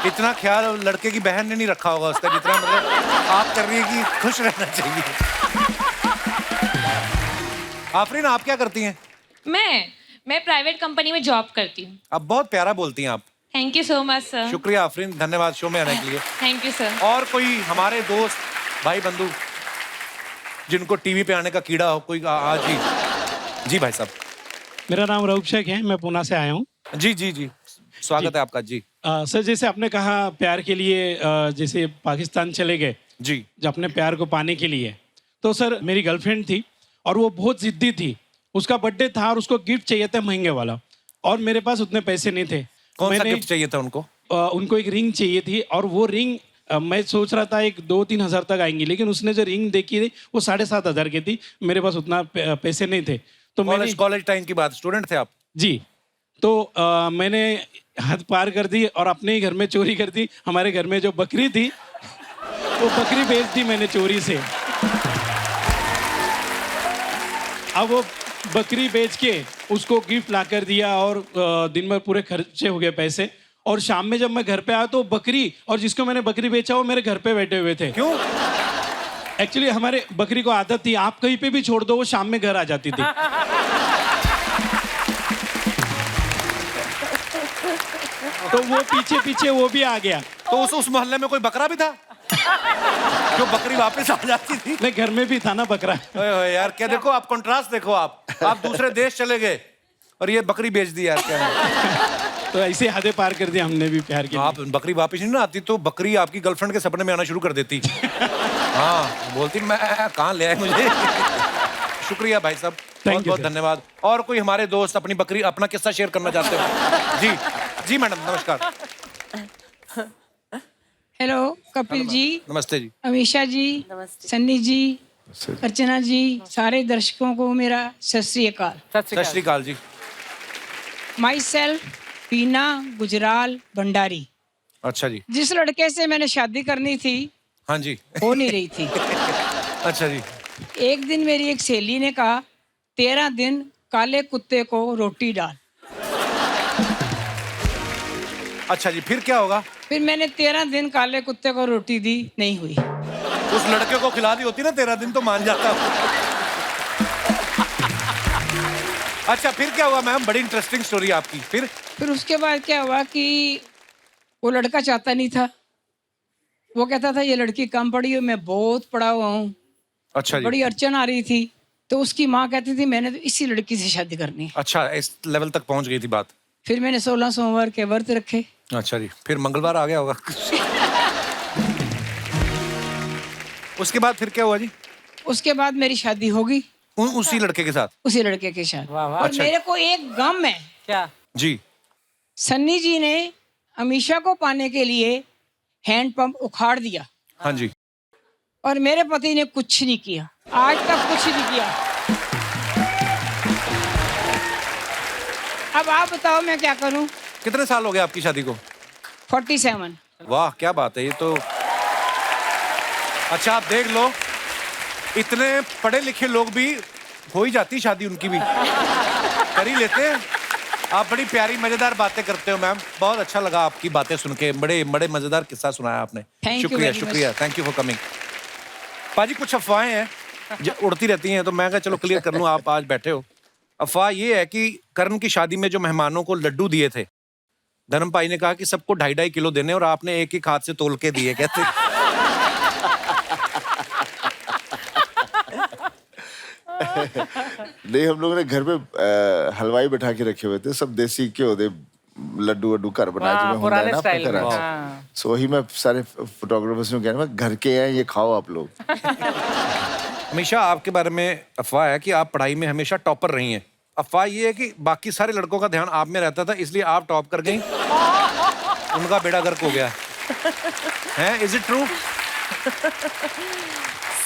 इतना ख्याल लड़के की बहन ने नहीं रखा होगा उसका, जितना मतलब आप कर रही है कि खुश रहना चाहिए। आफरीन, आप क्या करती हैं? मैं प्राइवेट कंपनी में जॉब करती हूँ। आप बहुत प्यारा बोलती हैं आप। Thank you so much sir. शुक्रिया आफरीन, धन्यवाद शो में आने के लिए। Thank you sir. और कोई हमारे दोस्त भाई बंधु जिनको टीवी पे आने का कीड़ा हो, कोई आज ही? जी भाई साहब। मेरा नाम रऊफ शेख है, मैं पुणे से आया हूँ। जी जी जी, स्वागत है आपका जी। सर, जैसे आपने कहा प्यार के लिए जैसे पाकिस्तान चले गए जी, अपने प्यार को पाने के लिए, तो सर मेरी गर्लफ्रेंड थी और वो बहुत जिद्दी थी। उसका बर्थडे था और उसको गिफ्ट चाहिए था महंगे वाला, और मेरे पास उतने पैसे नहीं थे। कौन सा गिफ्ट चाहिए था उनको? उनको एक रिंग चाहिए थी, और वो रिंग मैं सोच रहा था 2-3 हज़ार तक आएंगी, लेकिन उसने जो रिंग देखी थी वो 7,500 की थी। मेरे पास उतना पैसे नहीं थे। तो कॉलेज टाइम की बात, स्टूडेंट थे आप? जी। तो मैंने हद पार कर दी और अपने ही घर में चोरी कर दी। हमारे घर में जो बकरी थी वो बकरी बेच दी मैंने चोरी से। अब वो बकरी बेच के उसको गिफ्ट ला कर दिया, और दिन भर पूरे खर्चे हो गए पैसे। और शाम में जब मैं घर पे आया तो बकरी और जिसको मैंने बकरी बेचा वो मेरे घर पे बैठे हुए थे। क्यों? एक्चुअली हमारे बकरी को आदत थी, आप कहीं पे भी छोड़ दो वो शाम में घर आ जाती थी। तो वो पीछे पीछे वो भी आ गया। तो उस मोहल्ले में कोई बकरा भी था जो बकरी वापस आ जाती थी? मैं घर में भी था ना बकरा। ओए यार, क्या देखो आप कंट्रास्ट देखो। आप दूसरे देश चले गए और ये बकरी बेच दी यार, क्या है? तो ऐसे हदें पार कर दिया हमने भी प्यार के लिए। आप बकरी वापस नहीं ना आती तो बकरी आपकी गर्लफ्रेंड के सपने में आना शुरू कर देती। हाँ, बोलती मैं कहाँ ले आए मुझे। शुक्रिया भाई साहब, बहुत बहुत धन्यवाद। और कोई हमारे दोस्त अपनी बकरी अपना किस्सा शेयर करना चाहते हो? जी जी मैडम, नमस्कार। हेलो कपिल जी, नमस्ते जी। अमीशा जी, सन्नी जी, अर्चना जी, सारे दर्शकों को मेरा सत श्री अकाल। सत श्री अकाल जी। माई सेल्फ पीना गुजराल भंडारी। अच्छा जी। जिस लड़के से मैंने शादी करनी थी, हाँ जी, हो नहीं रही थी। अच्छा जी। एक दिन मेरी एक सहेली ने कहा 13 दिन काले कुत्ते को रोटी डाल। अच्छा जी, फिर क्या होगा? फिर मैंने 13 दिन काले कुत्ते को रोटी दी, नहीं हुई। उस लड़के को खिला दी होती ना 13 दिन तो मान जाता। अच्छा, फिर क्या हुआ मैम? बड़ी इंटरेस्टिंग स्टोरी आपकी। फिर उसके बाद क्या हुआ कि वो लड़का चाहता नहीं था। वो कहता था ये लड़की कम पढ़ी है, मैं बहुत पढ़ा हुआ हूँ। अच्छा जी। बड़ी अड़चन आ रही थी, तो उसकी माँ कहती थी मैंने तो इसी लड़की से शादी करनी है। अच्छा, इस लेवल तक पहुंच गई थी बात। फिर मैंने 16 सोमवार के व्रत रखे। अच्छा जी, फिर मंगलवार आ गया होगा। उसके बाद फिर क्या हुआ जी? उसके बाद मेरी शादी होगी उसी लड़के के साथ? उसी लड़के के साथ। और अच्छा। मेरे को एक गम है। क्या? जी। सन्नी जी ने अमीशा को पाने के लिए हैंडपंप उखाड़ दिया। हाँ जी। और मेरे पति ने कुछ नहीं किया, आज तक कुछ नहीं किया। अब आप बताओ मैं क्या करूं? कितने साल हो गए आपकी शादी को? 47। वाह, क्या बात है ये तो। अच्छा, आप देख लो, इतने पढ़े लिखे लोग भी हो ही जाती शादी उनकी भी, कर ही लेते हैं। आप बड़ी प्यारी मजेदार बातें करते हो मैम, बहुत अच्छा लगा आपकी बातें सुन के। बड़े बड़े मजेदार किस्सा सुनाया आपने। शुक्रिया शुक्रिया, थैंक यू फॉर कमिंग। पाजी, कुछ अफवाहें हैं जो उड़ती रहती हैं, तो मैं कहा चलो क्लियर कर लूँ, आप आज बैठे हो। अफवाह ये है कि करण की शादी में जो मेहमानों को लड्डू दिए थे, धर्म भाई ने कहा कि सबको 2.5-2.5 किलो देने, और आपने एक एक हाथ से तोल के दिए, कहते। नहीं, हम लोगों ने घर में हलवाई बैठा के रखे हुए थे, सब देसी घ्यो दे लड्डू वड्डू घर बनाए जो मैं पुराने ना स्टाइल में। सो वही मैं सारे फोटोग्राफर्स ने कहना घर के हैं, ये खाओ आप लोग। हमेशा आपके बारे में अफवाह है कि आप पढ़ाई में हमेशा टॉपर रही हैं। अफवाह ये है कि बाकी सारे लड़कों का ध्यान आप में रहता था, इसलिए आप टॉप कर गई, उनका बेड़ा गर्क हो गया है। Is it true?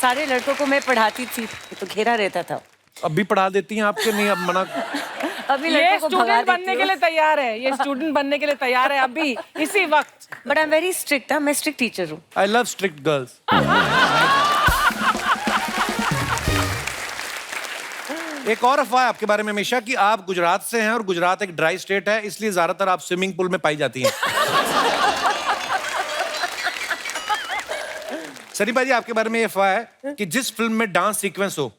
सारे लड़कों को मैं पढ़ाती थी तो घेरा रहता था। अब भी पढ़ा देती हैं आपके? नहीं, अब मना। अभी ये लड़कों को भगा स्टूडेंट देती बनने के हूँ। लिए तैयार है, ये स्टूडेंट बनने के लिए तैयार है अभी इसी वक्त। But I am very strict, मैं स्ट्रिक्ट टीचर हूँ। I love strict girls. एक और अफवाह है आपके बारे में हमेशा कि आप गुजरात से हैं और गुजरात एक ड्राई स्टेट है, इसलिए ज्यादातर आप स्विमिंग पूल में पाई जाती हैं। सनी भाई, आपके बारे में ये अफवाह है कि जिस फिल्म में डांस सीक्वेंस हो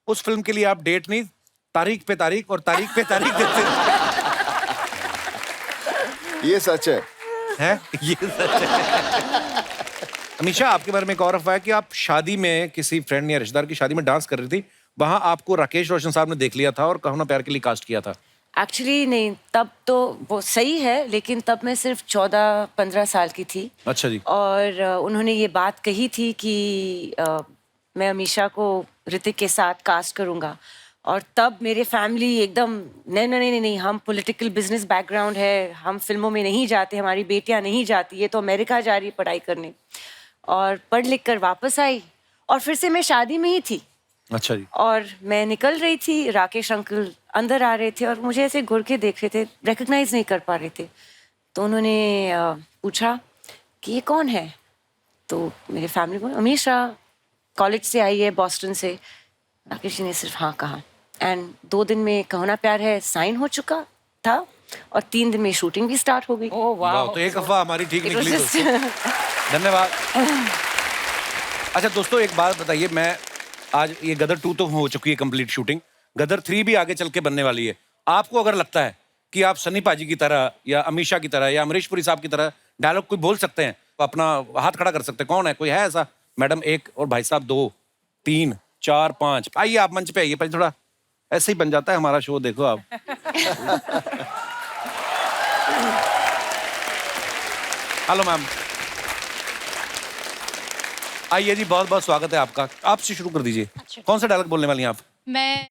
उस फिल्म के लिए आप डेट नहीं, तारीख पे तारीख और तारीख पे तारीख देते हैं। ये सच है। हैं? ये सच है। अमीशा, आपके बारे में एक और अफवाह है कि आप शादी में किसी फ्रेंड या रिश्तेदार की शादी में डांस कर रही थी, वहां आपको राकेश रोशन साहब ने देख लिया था और कहो ना प्यार के लिए कास्ट किया था। एक्चुअली नहीं, तब तो वो सही है, लेकिन तब मैं सिर्फ 14-15 साल की थी। अच्छा जी। और उन्होंने ये बात कही थी कि मैं अमीशा को ऋतिक के साथ कास्ट करूँगा। और तब मेरे फैमिली एकदम नहीं नहीं नहीं नहीं, हम पॉलिटिकल बिजनेस बैकग्राउंड है, हम फिल्मों में नहीं जाते, हमारी बेटियां नहीं जाती, ये तो अमेरिका जा रही है पढ़ाई करने। और पढ़ लिख कर वापस आई और फिर से मैं शादी में ही थी। अच्छा जी। और मैं निकल रही थी, राकेश अंकल अंदर आ रहे थे और मुझे ऐसे घुर के देख रहे थे, रिकग्नाइज नहीं कर पा रहे थे। तो उन्होंने पूछा कि ये कौन है? तो मेरे फैमिली को अमीशा कॉलेज से आई है, बॉस्टन से। राकेश जी ने सिर्फ हाँ कहा एंड 2 दिन में कहो ना प्यार है साइन हो चुका था और 3 दिन में शूटिंग भी स्टार्ट हो गई। ओह वाह, तो एक अफवाह हमारी ठीक निकली दोस्तों। धन्यवाद। अच्छा दोस्तों, एक बात बताइए, मैं आज ये गदर 2 तो हो चुकी है कंप्लीट शूटिंग, गदर 3 भी आगे चल के बनने वाली है। आपको अगर लगता है कि आप सनी पाजी की तरह या अमीशा की तरह या अमरीश पुरी साहब की तरह डायलॉग कोई बोल सकते हैं, तो अपना हाथ खड़ा कर सकते हैं। कौन है? कोई है ऐसा? मैडम 1 और भाई साहब 2, 3, 4, 5। आइए आप मंच पे आइए, पहले थोड़ा ऐसे ही बन जाता है हमारा शो, देखो आप। हेलो मैम, आइए जी, बहुत बहुत स्वागत है आपका। आपसे शुरू कर दीजिए। कौन सा डायलॉग बोलने वाली हैं आप? मैं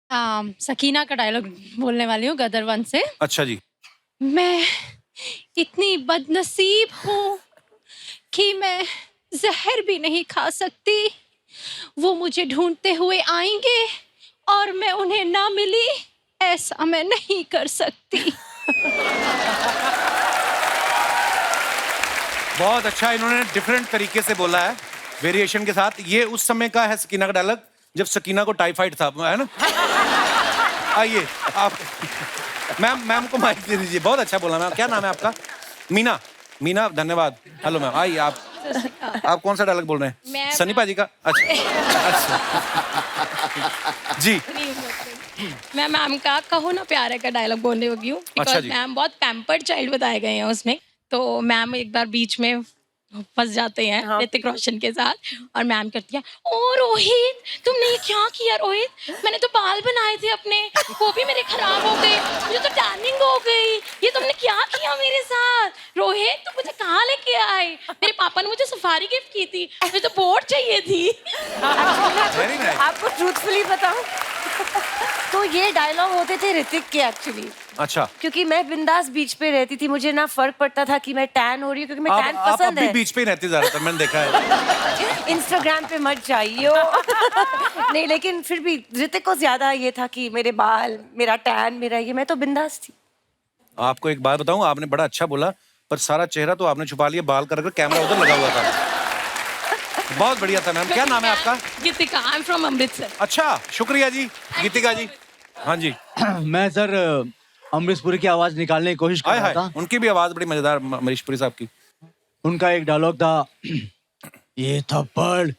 सकीना का डायलॉग बोलने वाली हूँ गदर 1 से। अच्छा जी। मैं इतनी बदनसीब हूँ कि मैं जहर भी नहीं खा सकती। वो मुझे ढूंढते हुए आएंगे और मैं उन्हें ना मिली, ऐसा मैं नहीं कर सकती। बहुत अच्छा, इन्होंने डिफरेंट तरीके से बोला है, वेरिएशन के साथ। ये उस समय का है सकीना का डायलॉग जब सकीना को टाइफाइड था, है ना? आइए आप मैम को माइक दे दीजिए। बहुत अच्छा बोला मैम। क्या नाम है आपका? मीना। मीना, धन्यवाद। हेलो मैम, आइए आप कौन सा डायलॉग बोल रहे हैं? सनी पाजी का? अच्छा जी। मैं मैम का कहो ना प्यारे का डायलॉग बोलने लगी हूँ, बिकॉज मैम बहुत पैम्पर्ड चाइल्ड बताए गए हैं उसमें। तो मैम एक बार बीच में फंस जाते हैं ऋतिक रोशन के साथ और मैम करती है, ओ रोहित तुमने ये क्या किया? रोहित, मैंने तो बाल बनाए थे अपने, वो भी मेरे खराब हो गए, मुझे तो टैनिंग हो गई, ये तुमने क्या किया मेरे साथ? रोहित तुम मुझे कहाँ लेके आए? मेरे पापा ने मुझे सफारी गिफ्ट की थी, मुझे तो बोट चाहिए थी। आपको ट्रूथफुली बताऊं तो ये डायलॉग होते थे ऋतिक के एक्चुअली। अच्छा। क्योंकि मैं बिंदास बीच पे रहती थी, मुझे ना फर्क पड़ता था कि मैं टैन हो रही हूँ, क्योंकि मैं टैन आप पसंद भी है। बीच पे ही रहती ज्यादातर, मैंने देखा है। इंस्टाग्राम पे मत जाइयो। नहीं, लेकिन फिर भी ऋतिक को ज्यादा ये था कि मेरे बाल, मेरा टैन, मेरा ये, मैं तो बिंदास थी। आपको एक बात बताऊं, आपने बड़ा अच्छा बोला, पर सारा चेहरा तो आपने छुपा लिया, बाल कर कैमरा उधर लगा हुआ था। बहुत बढ़िया था मैम। क्या नाम है आपका? गीतिका, आई एम फ्रॉम अमृतसर। अच्छा, शुक्रिया जी गीतिका जी। हाँ जी। मैं सर अमरीश पुरी की आवाज निकालने की कोशिश कर रहा था। उनकी भी आवाज बड़ी मजेदार, अमरीश पुरी साहब की। उनका एक डायलॉग था, ये थप्पड़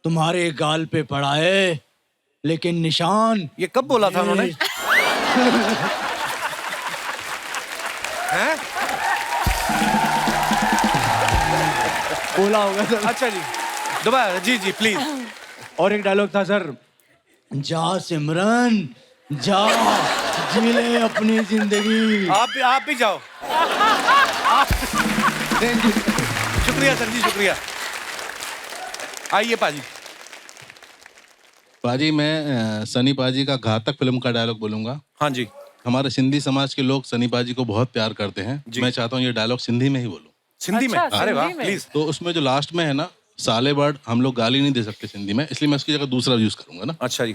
तुम्हारे गाल पे पड़ा है लेकिन निशान। ये कब बोला था उन्होंने? हैं? बोला होगा सर। अच्छा जी, दोबारा जी जी प्लीज। और एक डायलॉग था सर, जा सिमरन जा, जी ले अपनी जिंदगी। आप भी जाओ। शुक्रिया सर जी, शुक्रिया। आइए पाजी। पाजी, मैं सनी पाजी का घातक फिल्म का डायलॉग बोलूंगा। हाँ जी। हमारे सिंधी समाज के लोग सनी पाजी को बहुत प्यार करते हैं। मैं चाहता हूँ ये डायलॉग सिंधी में ही बोलूं। सिंधी में? अरे वाह, प्लीज। तो उसमें जो लास्ट में है ना, साले बर्ड, हम लोग गाली नहीं दे सकते सिंधी में, इसलिए मैं उसकी जगह दूसरा यूज करूंगा ना। अच्छा जी।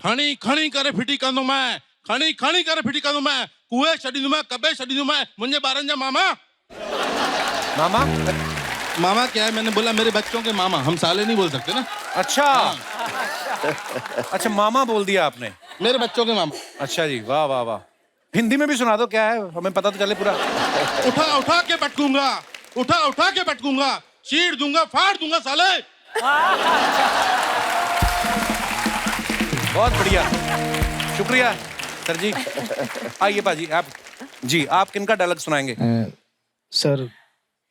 खणी खणी करे फिटी कंदो मैं, खणी खणी करे फिटी कंदो मैं, कुए छड़ी दूं मैं, कबे छड़ी दूं मैं, मुझे बारन जा मामा। मामा? मामा क्या है, मैंने बोला मेरे बच्चों के मामा, हम साले नहीं बोल सकते ना। अच्छा। अच्छा, मामा बोल दिया आपने। मेरे बच्चों के मामा। अच्छा जी, वाह वाह वाह। हिंदी में भी सुना दो, क्या है, हमें पता तो चले पूरा। उठा उठा के पटकूंगा, उठा उठा के पटकूंगा, चीर दूंगा, फाड़ दूंगा साले। बहुत बढ़िया, शुक्रिया सर जी। आइए पाजी, आप जी, आप किनका डायलॉग सुनाएंगे? सर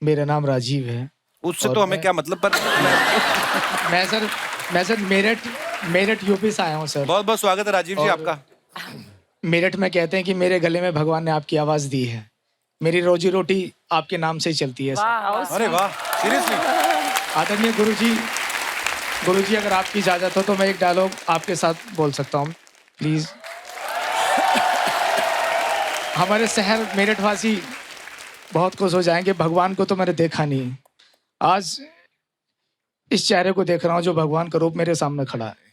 मेरा नाम राजीव है। उससे तो हमें क्या मतलब, पर मैं सर मेरठ यूपी से आया हूँ सर। बहुत बहुत स्वागत है राजीव जी आपका। मेरठ में कहते हैं कि मेरे गले में भगवान ने आपकी आवाज दी है, मेरी रोजी रोटी आपके नाम से ही चलती है सर। अरे वाह, सीरियसली। आदरणीय गुरुजी अगर आपकी इजाजत हो तो मैं एक डायलॉग आपके साथ बोल सकता हूँ प्लीज। हमारे शहर मेरठ वासी बहुत खुश हो जाएंगे, भगवान को तो मैंने देखा नहीं, आज इस चेहरे को देख रहा हूँ जो भगवान का रूप मेरे सामने खड़ा है।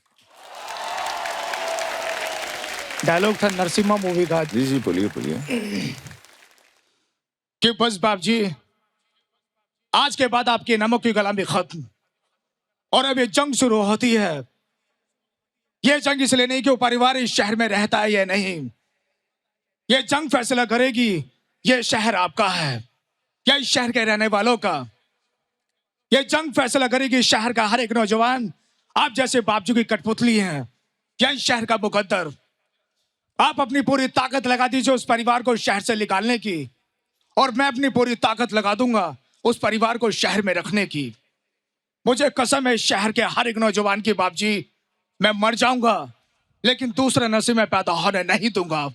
डायलॉग था नरसिम्हा मूवी का। जी बोलिए बोलिए। कि बस बाप जी, आज के बाद आपकी नमक की गुलामी खत्म, और अब ये जंग शुरू होती है। ये जंग इसलिए नहीं कि वो परिवार इस शहर में रहता है या नहीं, ये जंग फैसला करेगी ये शहर आपका है या इस शहर के रहने वालों का। ये जंग फैसला करेगी इस शहर का हर एक नौजवान आप जैसे बापजू की कठपुतली हैं या इस शहर का मुकद्दर। आप अपनी पूरी ताकत लगा दीजिए उस परिवार को शहर से निकालने की, और मैं अपनी पूरी ताकत लगा दूंगा उस परिवार को शहर में रखने की। मुझे कसम है इस शहर के हर एक नौजवान की, बाप जी मैं मर जाऊंगा लेकिन दूसरे नसीब में पैदा होने नहीं दूंगा।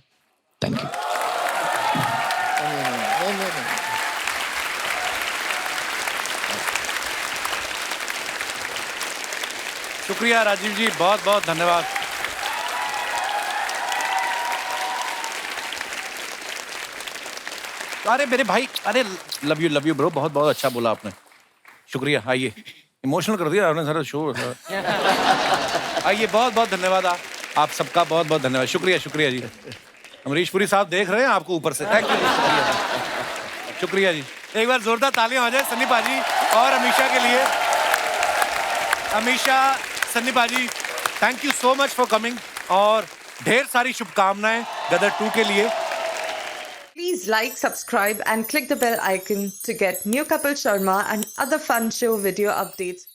Thank you. शुक्रिया राजीव जी, बहुत बहुत धन्यवाद। अरे मेरे भाई, अरे लव यू ब्रो, बहुत बहुत अच्छा बोला आपने, शुक्रिया। आइए, इमोशनल कर दिया आपने सारा शो। आइए, बहुत बहुत धन्यवाद आप सबका, बहुत बहुत धन्यवाद, शुक्रिया जी। अमरीश पुरी साहब देख रहे हैं आपको ऊपर से, थैंक यू, शुक्रिया जी। एक बार जोरदार तालियां हो जाए सन्नी पाजी और अमीशा के लिए। अमीशा, सन्नी पाजी, thank you so much for coming, और ढेर सारी शुभकामनाएं गदर 2 के लिए। Please like, subscribe and click the bell icon to get new Kapil Sharma and other fun show video updates.